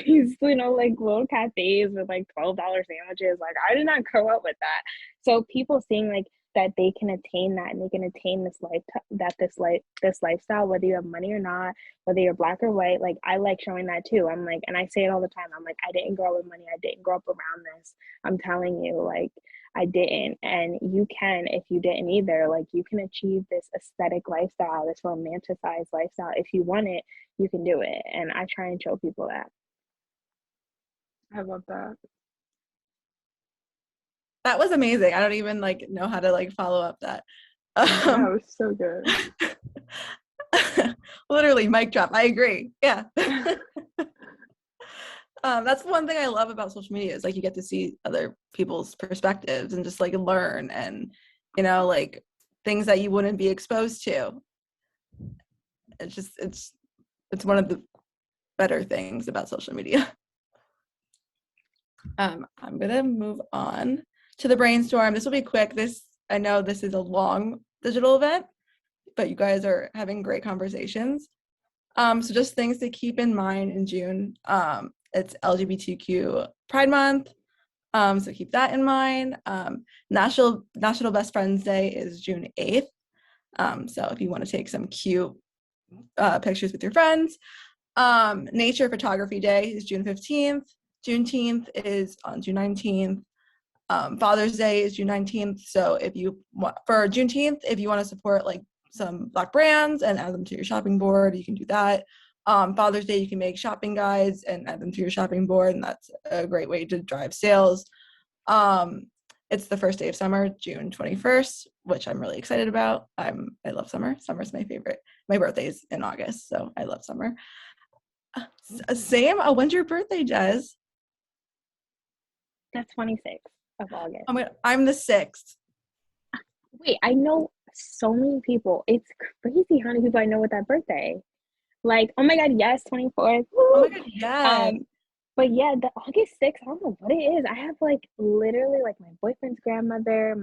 these, you know, like little cafes with like $12 sandwiches. Like I did not grow up with that. So people seeing like that they can attain that and they can attain this this lifestyle, whether you have money or not, whether you're black or white. Like I like showing that too. I'm like, and I say it all the time, I'm like, I didn't grow up with money, I didn't grow up around this. I'm telling you, like I didn't. And you can, if you didn't either, like you can achieve this aesthetic lifestyle, this romanticized lifestyle. If you want it, you can do it. And I try and show people that. I love that. That was amazing. I don't even like know how to like follow up that. That was so good. Literally mic drop. I agree. Yeah. That's one thing I love about social media is like you get to see other people's perspectives and just like learn and, you know, like things that you wouldn't be exposed to. It's just, it's one of the better things about social media. I'm going to move on to the brainstorm. This will be quick. I know this is a long digital event, but you guys are having great conversations. So just things to keep in mind in June. It's LGBTQ Pride Month. So keep that in mind. National Best Friends Day is June 8th. So if you want to take some cute pictures with your friends. Nature Photography Day is June 15th. Juneteenth is on June 19th. Father's Day is June 19th. So if you want, for Juneteenth, if you want to support like some Black brands and add them to your shopping board, you can do that. Father's Day, you can make shopping guides and add them to your shopping board, and that's a great way to drive sales. It's the first day of summer, June 21st, which I'm really excited about. I love summer. Summer's my favorite. My birthday's in August, so I love summer. Same. When's your birthday, Jez? The 26th of August. I'm the 6th. Wait, I know so many people. It's crazy how many people I know with that birthday. Like, oh my God, yes, 24th. Oh my God, yes. But yeah, the August 6th, I don't know what it is. I have like literally like my boyfriend's grandmother,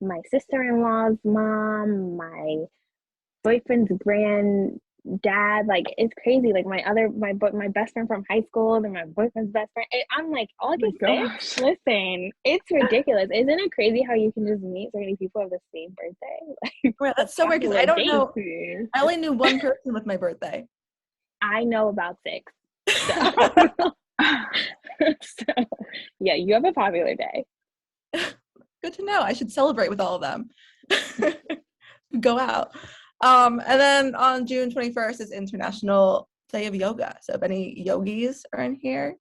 my sister-in-law's mom, my boyfriend's granddad. Like, it's crazy. Like my best friend from high school, then my boyfriend's best friend. I'm like, August 6th? Listen, it's ridiculous. Isn't it crazy how you can just meet so many people of the same birthday? Like, Well, that's so weird because I don't know. See. I only knew one person with my birthday. I know about 6. So yeah, you have a popular day. Good to know. I should celebrate with all of them. Go out. And then on June 21st is International Day of Yoga. So if any yogis are in here,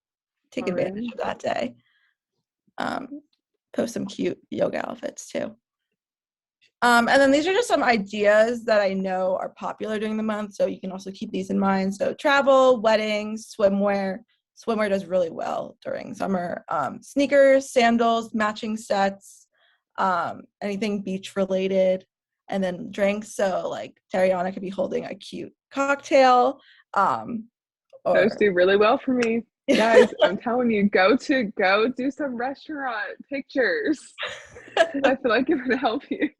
take advantage of that day. Post some cute yoga outfits too. And then these are just some ideas that I know are popular during the month, so you can also keep these in mind. So travel, weddings, swimwear. Swimwear does really well during summer. Sneakers, sandals, matching sets, anything beach related, and then drinks. So like Tariana could be holding a cute cocktail. Those do really well for me. Guys, I'm telling you, go do some restaurant pictures. I feel like it would help you.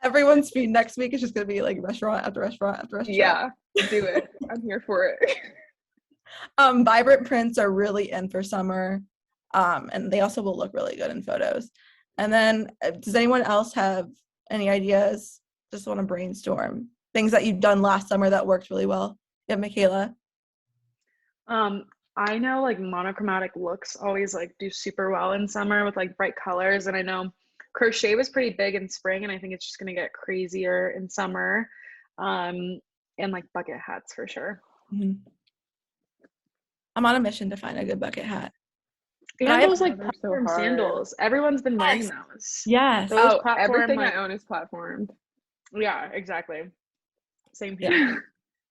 Everyone's feed next week is just going to be like restaurant after restaurant after restaurant. Yeah, do it. I'm here for it. Vibrant prints are really in for summer, and they also will look really good in photos. And then does anyone else have any ideas? Just want to brainstorm things that you've done last summer that worked really well. Yeah, Michaela. I know like monochromatic looks always like do super well in summer with like bright colors, and I know crochet was pretty big in spring, and I think it's just gonna get crazier in summer. And like bucket hats for sure. Mm-hmm. I'm on a mission to find a good bucket hat. And those like platform sandals. Everyone's been wearing those. Yes. Those everything I own is platformed. Yeah, exactly. Same here.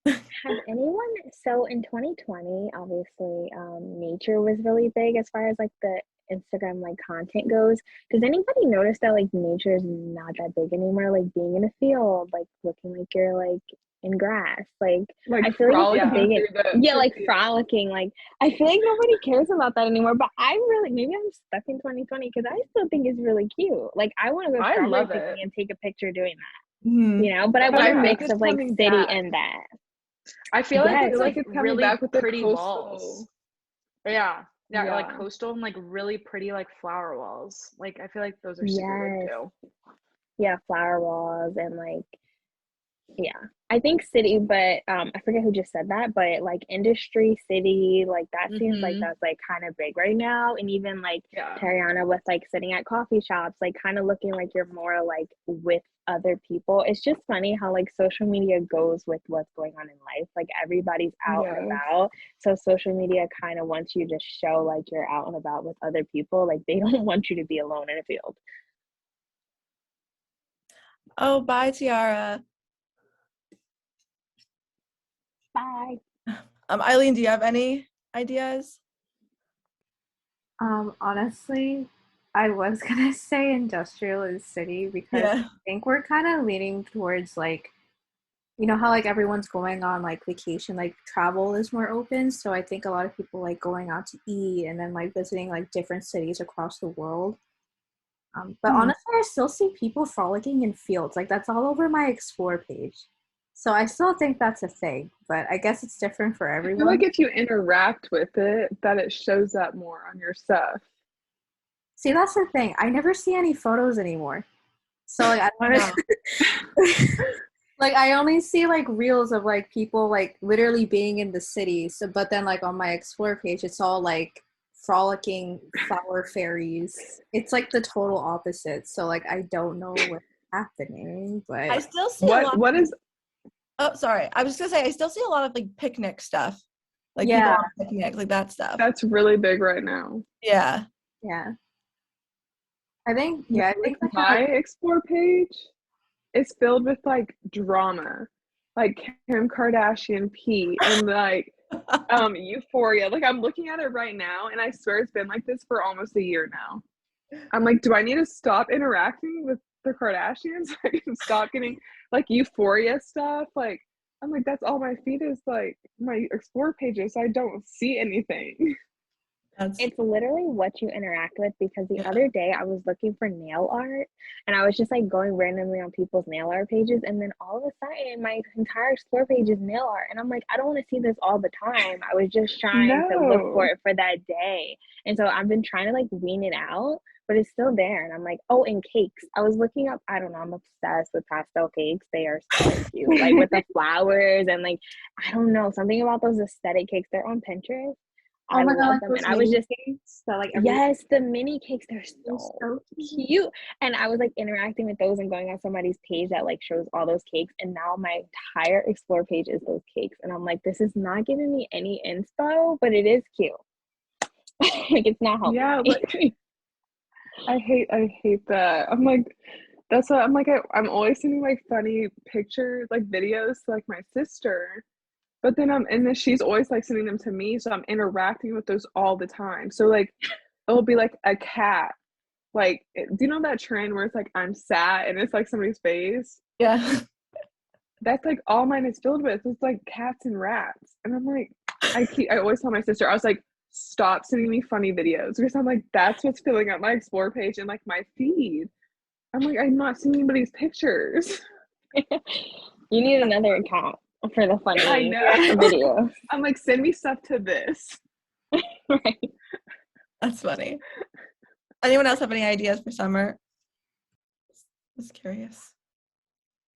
Has anyone, so in 2020, obviously, nature was really big as far as like the Instagram like content goes. Does anybody notice that like nature is not that big anymore? Like being in a field, like looking like you're like in grass. Like I feel like it's frolicking. Like I feel like nobody cares about that anymore. But maybe I'm stuck in 2020 because I still think it's really cute. Like I want to go strawberry picking and take a picture doing that. Mm-hmm. You know, but I want a mix of like city and that. I feel like it's like it's coming really back with pretty the walls. Yeah, like coastal and like really pretty like flower walls. Like I feel like those are super good too. Yeah, flower walls and like I think city, but I forget who just said that, but like industry city, like that seems like that's like kind of big right now. And even like Tariana with like sitting at coffee shops, like kind of looking like you're more like with other people. It's just funny how like social media goes with what's going on in life. Like everybody's out and about, so social media kind of wants you to show like you're out and about with other people. Like they don't want you to be alone in a field. Oh, bye, Tiara. Bye. Eileen, do you have any ideas? Honestly, I was gonna say industrial and city because I think we're kind of leaning towards like, you know how like everyone's going on like vacation, like travel is more open. So I think a lot of people like going out to eat and then like visiting like different cities across the world. But honestly, I still see people frolicking in fields. Like that's all over my explore page. So I still think that's a thing, but I guess it's different for I feel everyone. like if you interact with it, that it shows up more on your stuff. See, that's the thing. I never see any photos anymore. So like I want to like I only see like reels of like people like literally being in the city. So but then like on my explore page it's all like frolicking flower fairies. It's like the total opposite. So like I don't know what's happening, I but still see a lot. What is Oh, sorry. I was just gonna say I still see a lot of like picnic stuff, like people yeah, on picnic, like that stuff. that's really big right now? Yeah. yeah. I think I Like think like my explore page is filled with like drama, like Kim Kardashian, Pete, and like Euphoria. Like I'm looking at it right now, and I swear it's been like this for almost a year now. I'm like, do I need to stop interacting with the Kardashians? I can stop getting like Euphoria stuff. Like I'm like, that's all my feed is like my explore pages. So I don't see anything. It's literally what you interact with, because the Yeah. other day I was looking for nail art and I was just like going randomly on people's nail art pages, and then all of a sudden my entire explore page is nail art, and I'm like, I don't want to see this all the time. I was just trying to look for No. it for that day. And so I've been trying to like wean it out, but it's still there. And I'm like, oh, and cakes. I was looking up, I don't know, I'm obsessed with pastel cakes. They are so cute. Like with the flowers and like, I don't know, something about those aesthetic cakes. They're on Pinterest. oh I my god, love like them. those And I was mini just, cakes that like every yes, the mini cakes, they're they're so so cute. cute. And I was like interacting with those and going on somebody's page that like shows all those cakes. And now my entire explore page is those cakes. And I'm like, this is not giving me any inspo, but it is cute. Like it's not helping Yeah, me. like I hate that. I'm like, that's what I'm like. I'm always sending like funny pictures, like videos to like my sister, but then she's always like sending them to me, so I'm interacting with those all the time. So like, it'll be like a cat. Like, do you know that trend where it's like I'm sad and it's like somebody's face? Yeah. That's like all mine is filled with. It's like cats and rats, and I'm like, I always tell my sister, I was like, stop sending me funny videos, because I'm like, that's what's filling up my explore page and like my feed. I'm like, I'm not seeing anybody's pictures. You need another account for the funny I know. videos. I'm like, send me stuff to this. Right. That's funny. Anyone else have any ideas for summer? Just curious.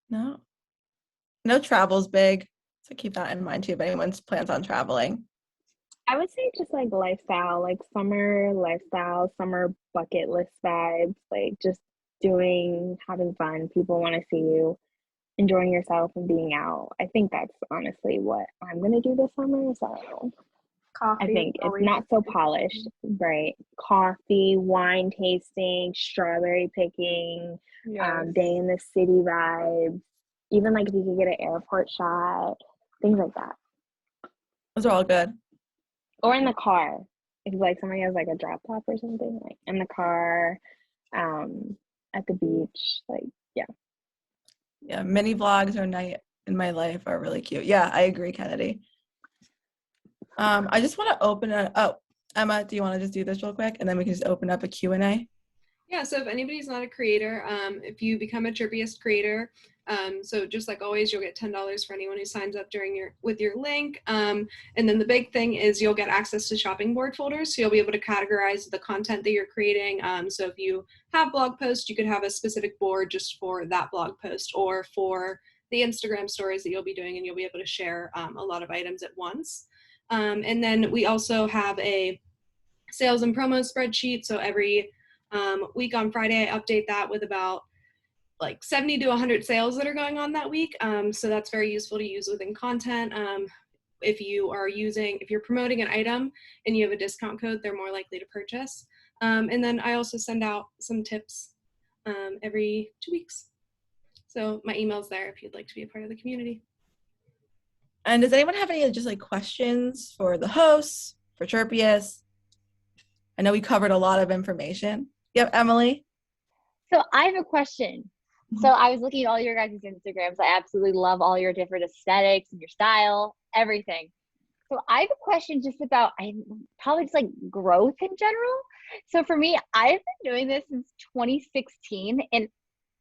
No. No, travel's big, so keep that in mind too if anyone plans on traveling. I would say just like lifestyle, like summer lifestyle, summer bucket list vibes, like just having fun. People want to see you enjoying yourself and being out. I think that's honestly what I'm going to do this summer. So Coffee. I think it's not so polished, right? Coffee, wine tasting, strawberry picking, Yes. day in the city vibes. Even like if you could get an airport shot, things like that. Those are all good. Or in the car, if like somebody has like a drop top or something, like in the car, at the beach, like Yeah, mini vlogs or night in my life are really cute. Yeah, I agree, Kennedy. I just want to open it. Oh, Emma, do you want to just do this real quick, and then we can just open up a Q&A? Yeah, so if anybody's not a creator, if you become a Chirpyest creator, so just like always, you'll get $10 for anyone who signs up with your link. And then the big thing is you'll get access to shopping board folders, so you'll be able to categorize the content that you're creating. So if you have blog posts, you could have a specific board just for that blog post, or for the Instagram stories that you'll be doing, and you'll be able to share a lot of items at once. And then we also have a sales and promo spreadsheet. So every week on Friday, I update that with about like 70 to 100 sales that are going on that week. So that's very useful to use within content. If you're promoting an item and you have a discount code, they're more likely to purchase. And then I also send out some tips every 2 weeks. So my email's there if you'd like to be a part of the community. And does anyone have any just like questions for the hosts, for Chirpyest? I know we covered a lot of information. Yep, Emily. So I have a question. So I was looking at all your guys' Instagrams. I absolutely love all your different aesthetics and your style, everything. So I have a question just about, probably just like growth in general. So for me, I've been doing this since 2016, and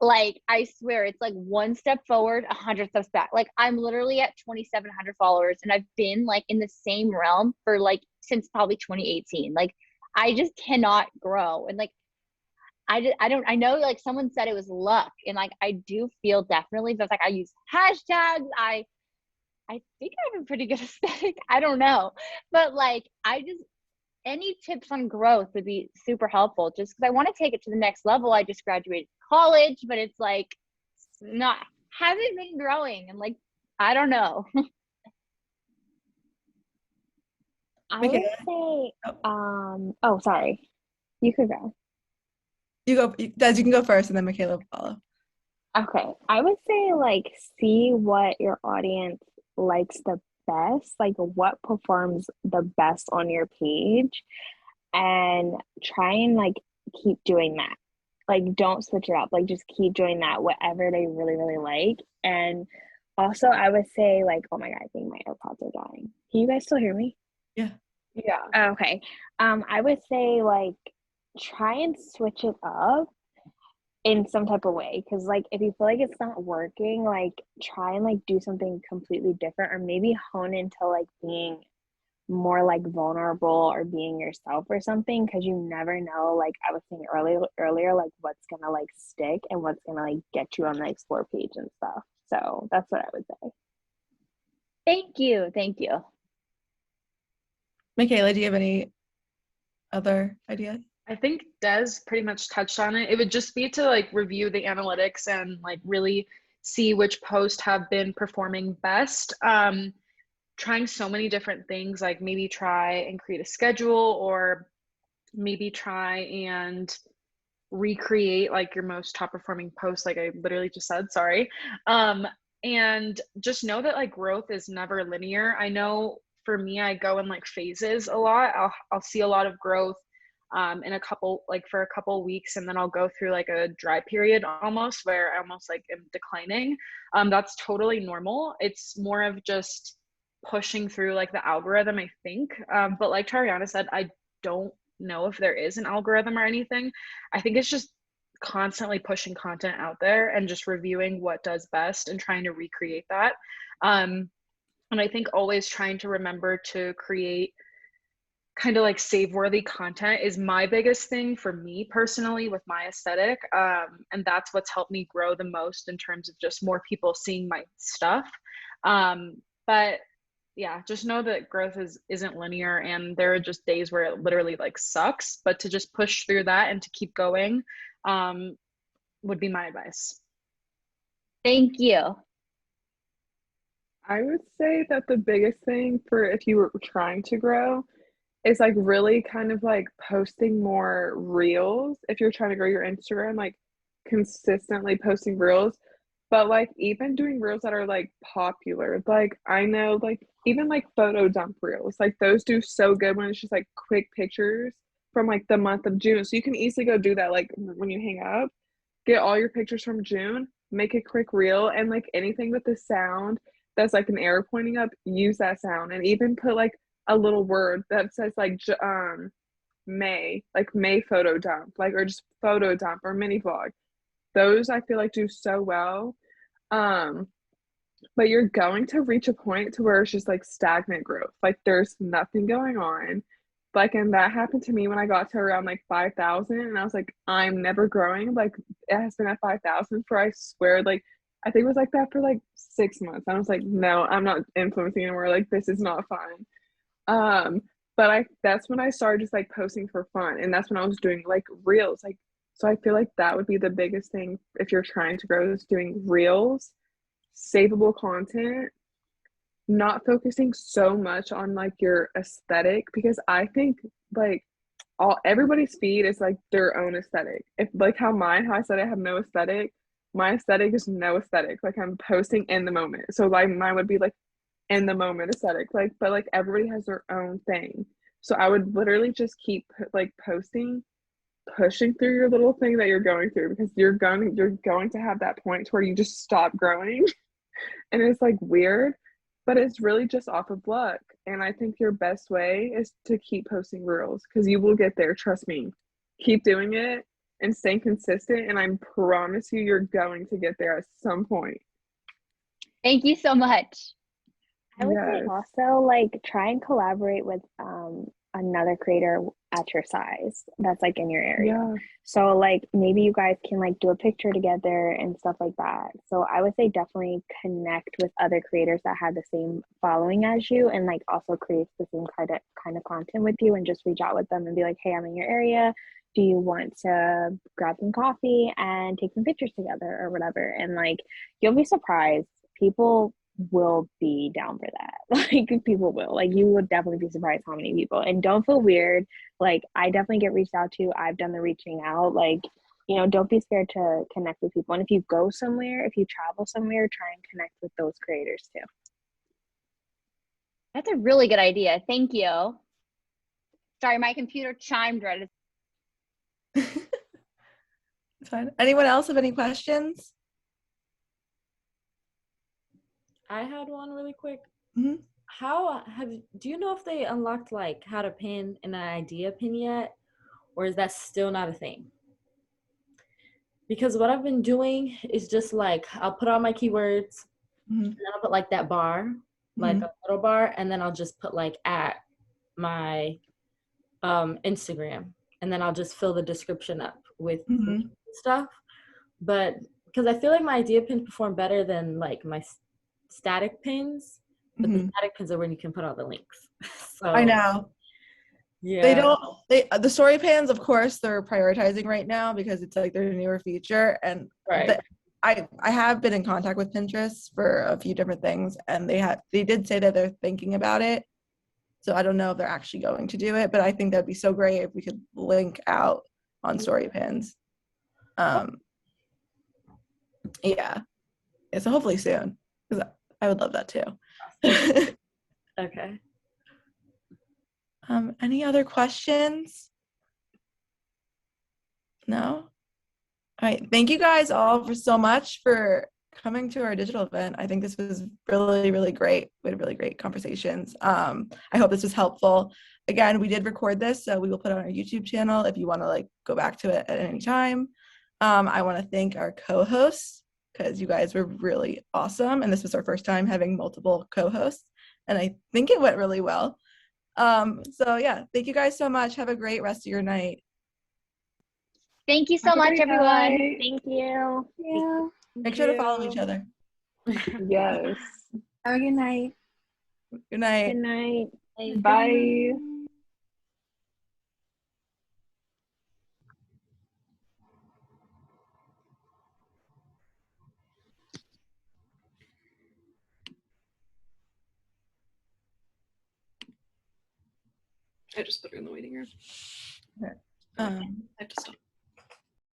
Like, I swear, it's like one step forward, 100 steps back. Like, I'm literally at 2,700 followers, and I've been like in the same realm for like since probably 2018. Like, I just cannot grow. And like, I know like someone said it was luck, and like I do feel definitely that's like I use hashtags. I think I have a pretty good aesthetic. I don't know, but like I just any tips on growth would be super helpful just because I want to take it to the next level. I just graduated college, but it's like not hasn't been growing, and like I don't know. I would say, oh, sorry. You could go. You go, Des, you can go first, and then Michaela will follow. Okay. I would say, like, see what your audience likes the best, like, what performs the best on your page, and try and, like, keep doing that. Like, don't switch it up. Like, just keep doing that, whatever they really, really like. And also, I would say, like, oh my God, I think my AirPods are dying. Can you guys still hear me? Yeah. Yeah. Okay. I would say, like, try and switch it up in some type of way, because like if you feel like it's not working, like try and like do something completely different, or maybe hone into like being more like vulnerable or being yourself or something, because you never know, like I was saying earlier, like what's gonna like stick and what's gonna like get you on the explore page and stuff. So that's what I would say. Thank you. Thank you. Michaela, do you have any other ideas? I think Des pretty much touched on it. It would just be to like review the analytics and like really see which posts have been performing best. Trying so many different things, like maybe try and create a schedule, or maybe try and recreate like your most top performing post, like I literally just said, sorry. And just know that like growth is never linear. I know for me, I go in like phases a lot. I'll see a lot of growth in a couple, like for a couple weeks, and then I'll go through like a dry period almost where I almost like am declining. That's totally normal. It's more of just pushing through like the algorithm, I think. But like Tariana said, I don't know if there is an algorithm or anything. I think it's just constantly pushing content out there and just reviewing what does best and trying to recreate that. And I think always trying to remember to create kind of like save worthy content is my biggest thing for me personally with my aesthetic. And that's what's helped me grow the most in terms of just more people seeing my stuff. But yeah, just know that growth isn't linear, and there are just days where it literally like sucks, but to just push through that and to keep going would be my advice. Thank you. I would say that the biggest thing for if you were trying to grow is like really kind of like posting more reels. If you're trying to grow your Instagram, like consistently posting reels, but like even doing reels that are like popular. Like I know like even like photo dump reels, like those do so good when it's just like quick pictures from like the month of June. So you can easily go do that like when you hang up, get all your pictures from June, make a quick reel, and like anything with the sound that's like an arrow pointing up, use that sound, and even put like a little word that says like May, like May photo dump, like, or just photo dump or mini vlog. Those I feel like do so well. But you're going to reach a point to where it's just like stagnant growth. Like there's nothing going on. Like, and that happened to me when I got to around like 5,000, and I was like, I'm never growing. Like it has been at 5,000 for, I swear, like I think it was like that for like 6 months. I was like, no, I'm not influencing anymore. Like this is not fun. But that's when I started just like posting for fun, and that's when I was doing like reels. Like, so I feel like that would be the biggest thing if you're trying to grow, is doing reels, savable content, not focusing so much on like your aesthetic, because I think like everybody's feed is like their own aesthetic. If like how I said I have no aesthetic, my aesthetic is no aesthetic. Like I'm posting in the moment. So like mine would be like in the moment aesthetic, like, but like everybody has their own thing. So I would literally just keep like posting, pushing through your little thing that you're going through, because you're going to have that point where you just stop growing and it's like weird, but it's really just off of luck. And I think your best way is to keep posting reels, because you will get there, trust me. Keep doing it, and staying consistent. And I promise you, you're going to get there at some point. Thank you so much. I would say Yes. also like try and collaborate with another creator at your size that's like in your area. Yeah. So like maybe you guys can like do a picture together and stuff like that. So I would say definitely connect with other creators that have the same following as you and like also creates the same kind of content with you, and just reach out with them and be like, hey, I'm in your area. Do you want to grab some coffee and take some pictures together or whatever? And like you'll be surprised. People will be down for that. Like people will. Like you would definitely be surprised how many people. And don't feel weird. Like I definitely get reached out to. I've done the reaching out. Like, you know, don't be scared to connect with people. And if you go somewhere, if you travel somewhere, try and connect with those creators too. That's a really good idea. Thank you. Sorry, my computer chimed right as It's fine. Anyone else have any questions? I had one really quick. Mhm. Do you know if they unlocked like how to pin an idea pin yet, or is that still not a thing? Because what I've been doing is just like I'll put all my keywords, and then I'll put like that bar, like a little bar, and then I'll just put like at my Instagram, and then I'll just fill the description up with stuff. But because I feel like my idea pins perform better than like my static pins, but the static pins are when you can put all the links. So I know. Yeah. They don't. The story pins, of course, they're prioritizing right now because it's like their newer feature, and Right. I have been in contact with Pinterest for a few different things, and they did say that they're thinking about it. So I don't know if they're actually going to do it, but I think that'd be so great if we could link out on story pins. Yeah. So hopefully soon, because I would love that too. Okay. Any other questions? No? All right. Thank you guys all for so much for coming to our digital event. I think this was really, really great. We had really great conversations. I hope this was helpful. Again, we did record this, so we will put it on our YouTube channel if you want to like go back to it at any time. I want to thank our co-hosts because you guys were really awesome. And this was our first time having multiple co-hosts. And I think it went really well. So yeah, thank you guys so much. Have a great rest of your night. Thank you so much, everyone. Thank you. Yeah. Make sure to follow each other. Yes. Have a good night. Good night. Good night. Bye. I just put her in the waiting room. I I have to stop.